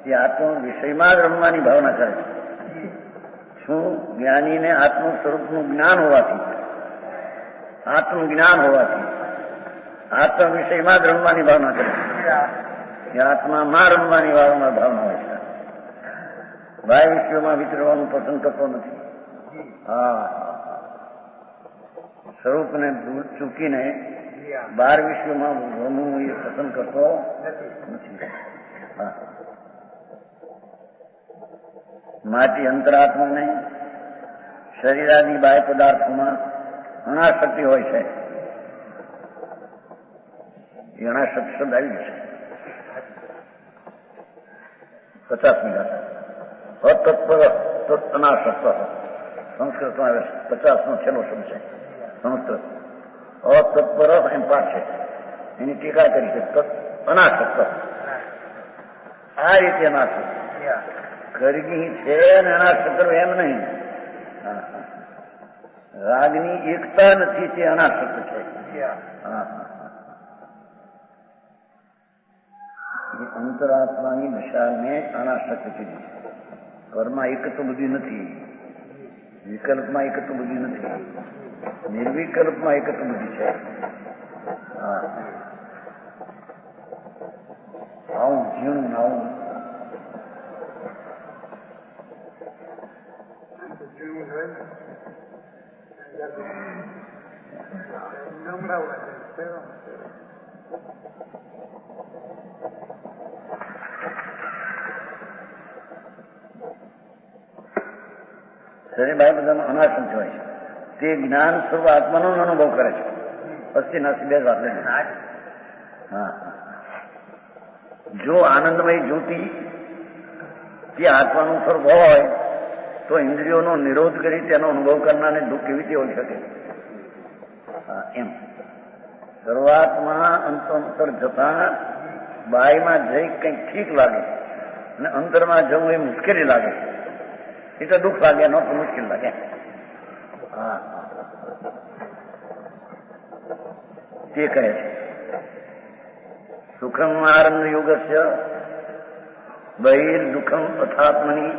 તે આત્મ વિષયમાં જ રમવાની ભાવના કરે છે. શું? જ્ઞાનીને આત્મ સ્વરૂપનું જ્ઞાન હોવાથી, આત્મજ્ઞાન હોવાથી આત્મ વિષયમાં જ રમવાની ભાવના કરે છે. આત્મામાં રમવાની ભાવના હોય છે. બાહ્ય વિષયોમાં વિચરવાનું પસંદ કરતો નથી. હા. સ્વરૂપને ચૂકીને બાર વિષયોમાં રમવું એ પસંદ કરતો નથી. હા. માટે અંતરાત્માને શરીરાદી બાહ્ય પદાર્થોમાં અનાશક્તિ હોય છે. એ અનાશક્તિ શબ્દ આવી જશે 50મી ગાથા. અતત્પર અનાશક્ત સંસ્કૃતમાં આવે છે. 50નો છેલ્લો શબ્દ છે સંસ્કૃત. અતત્પર એમ પાઠ છે, એની ટીકા કરી છે. અનાશક્ત, આ રીતે અનાશક્ત કરગી છે અને અનાશક્ત એમ નહીં. રાગની એકતા નથી, તે અનાશક્ત છે. એ અંતરાત્માની દશાને અનાશક્ત કીધી છે. કર્મમાં એકત્વ બધી નથી, વિકલ્પમાં એકત્વ બધી નથી, નિર્વિકલ્પમાં એકત્વ બધી છે. હા. આવું ઝીણું આવું શરીર બધાનો અનાશંક હોય છે. તે જ્ઞાન સ્વરૂપ આત્માનો અનુભવ કરે છે. અસ્થિ નાસી બે વાત લઈને. હા. જો આનંદમય જ્યોતિ જે આત્માનું સ્વરૂપ હોય તો ઇન્દ્રિયોનો નિરોધ કરી તેનો અનુભવ કરનારને દુઃખ કેવી રીતે હોઈ શકે? એમ શરૂઆતમાં અંતર જતા બાયમાં જઈ કંઈક ઠીક લાગે અને અંતરમાં જવું એ મુશ્કેલી લાગે, એટલે દુઃખ લાગે, ન તો મુશ્કેલ લાગે. હા. તે કહે છે સુખમ આનંદ યોગસ્ય બહિર દુઃખમ અથાત્મની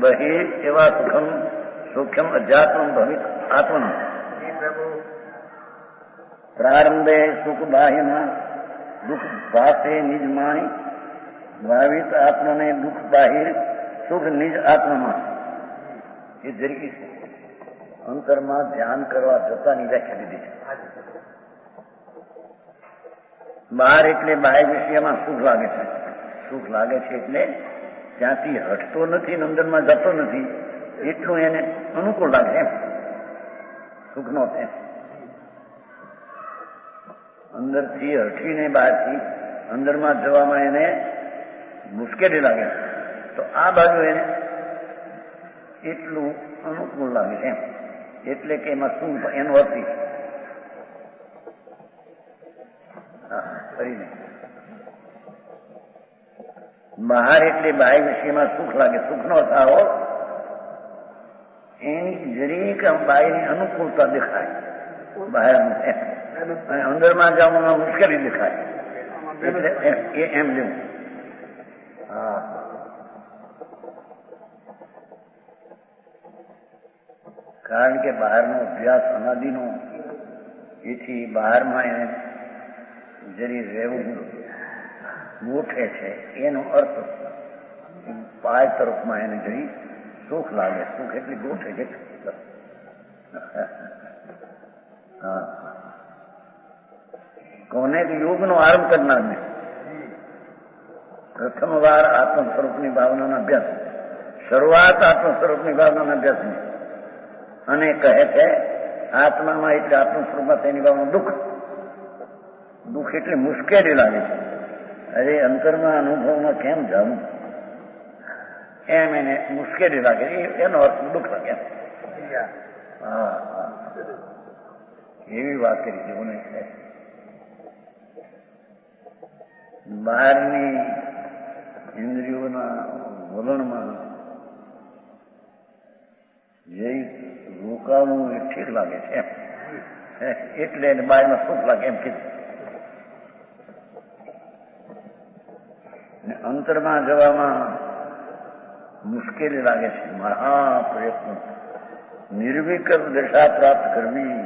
બહિર એવા સુખમ સૂક્ષ્મ અધ્યાત્મ ભવિત આત્મન. પ્રારંભે સુખ બાહ્યમાં દુઃખ ભાષે નિજ માણી ભાવિત આત્મને દુઃખ બાહિર સુખ નિજ આત્મામાં. એ જરી છે. અંતરમાં ધ્યાન કરવા જતાની વ્યાખ્યા દીધી છે. બહાર એટલે બાહ્ય વિષયમાં સુખ લાગે છે. સુખ લાગે છે એટલે ત્યાંથી હટતો નથી, અંદરમાં જતો નથી, એટલું એને અનુકૂળ લાગે એમ. સુખનો એમ અંદરથી હટીને બહારથી અંદરમાં જવામાં એને મુશ્કેલી લાગે, તો આ બાજુ એને એટલું અનુકૂળ લાગે એમ. એટલે કે એમાં શું એનો અર્થ બહાર એટલે બાહ્ય વિષયમાં સુખ લાગે. સુખનો અર્થ આવો એની જરીક બાહ્યની અનુકૂળતા દેખાય બહારનું એમ, અને અંદરમાં જવામાં મુશ્કેલી દેખાય, એટલે એ એમ લેવું. હા. કારણ કે બહારનો અભ્યાસ અનાદિનો, એથી બહારમાં એને જરી રહેવું ગોઠે છે. એનો અર્થ પાય તરફમાં એને જરી સુખ લાગે. સુખ એટલી ગોઠે છે. હા, કોને યોગનો આરંભ કરનાર ને પ્રથમ વાર આત્મ સ્વરૂપની ભાવનાનો અભ્યાસ, શરૂઆત આત્મ સ્વરૂપની ભાવનાના અભ્યાસની, અને કહે છે આત્મામાં એટલે આત્મ સ્વરૂપમાં તેની ભાવનું દુઃખ. દુઃખ એટલે મુશ્કેલી લાગે છે. અરે અંતરમાં અનુભવમાં કેમ જવું, એમ એને મુશ્કેલી લાગે. એનો અર્થ દુઃખ લાગે. હા, એવી વાત કરી જેઓને છે. બહારની ઇન્દ્રિયોના વલણમાં જે રોકાવું એ ઠીક લાગે છે એટલે એને બહારમાં સુખ લાગે એમ કીધું. અંતરમાં જવામાં મુશ્કેલી લાગે છે. મહાપ્રયત્ન, નિર્વિકલ્પ દશા પ્રાપ્ત કરવી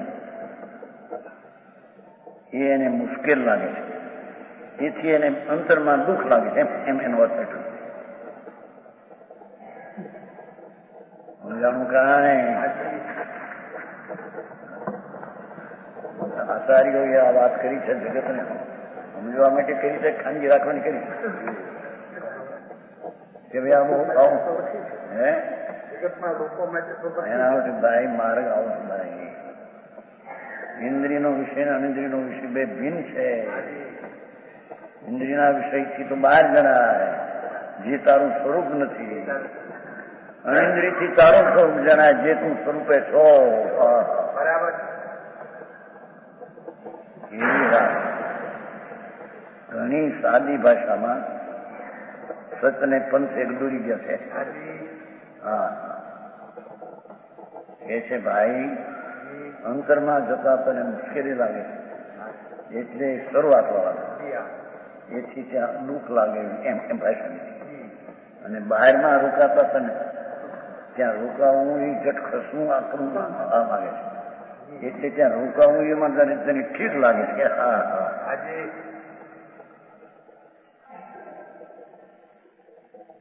એ એને મુશ્કેલ લાગે છે. એથી એને અંતરમાં દુઃખ લાગે છે. એમ એનો અર્થ એટલો. સમજાણું કાંઈ આચાર્યોએ આ વાત કરી છે જગતને સમજવા માટે કરી છે. ખાનગી રાખવાની કરી કે ભાઈ આમ આવું હે જગતના લોકો માટે ભાઈ માર્ગ આવો ભાઈ. ઇન્દ્રિયનો વિષય અને અનિન્દ્રિયનો વિષય બે ભિન્ન છે. ઇન્દ્રિયના વિષયથી તો બહાર જણાય, જે તારું સ્વરૂપ નથી. અનિન્દ્રિયથી તારું સ્વરૂપ જણાય, જે તું સ્વરૂપે છો. બરાબર. એવી વાત ઘણી સાદી ભાષામાં સત ને પંથ એક દોરી ગયા છે. હા, એ છે ભાઈ અંતરમાં જતા તને મુશ્કેલી લાગે એટલે શરૂઆત વાળા, એથી ત્યાં દુઃખ લાગે એમ એમ ભાષાની. અને બહારમાં રોકાતા તને ત્યાં રોકાવું એ જટ ખસવું આ કરવું આ લાગે છે. એટલે ત્યાં રોકાવું એમાં તને ઠીક લાગે છે. હા હા,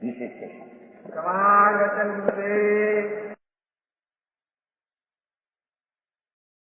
વિશેષ છે.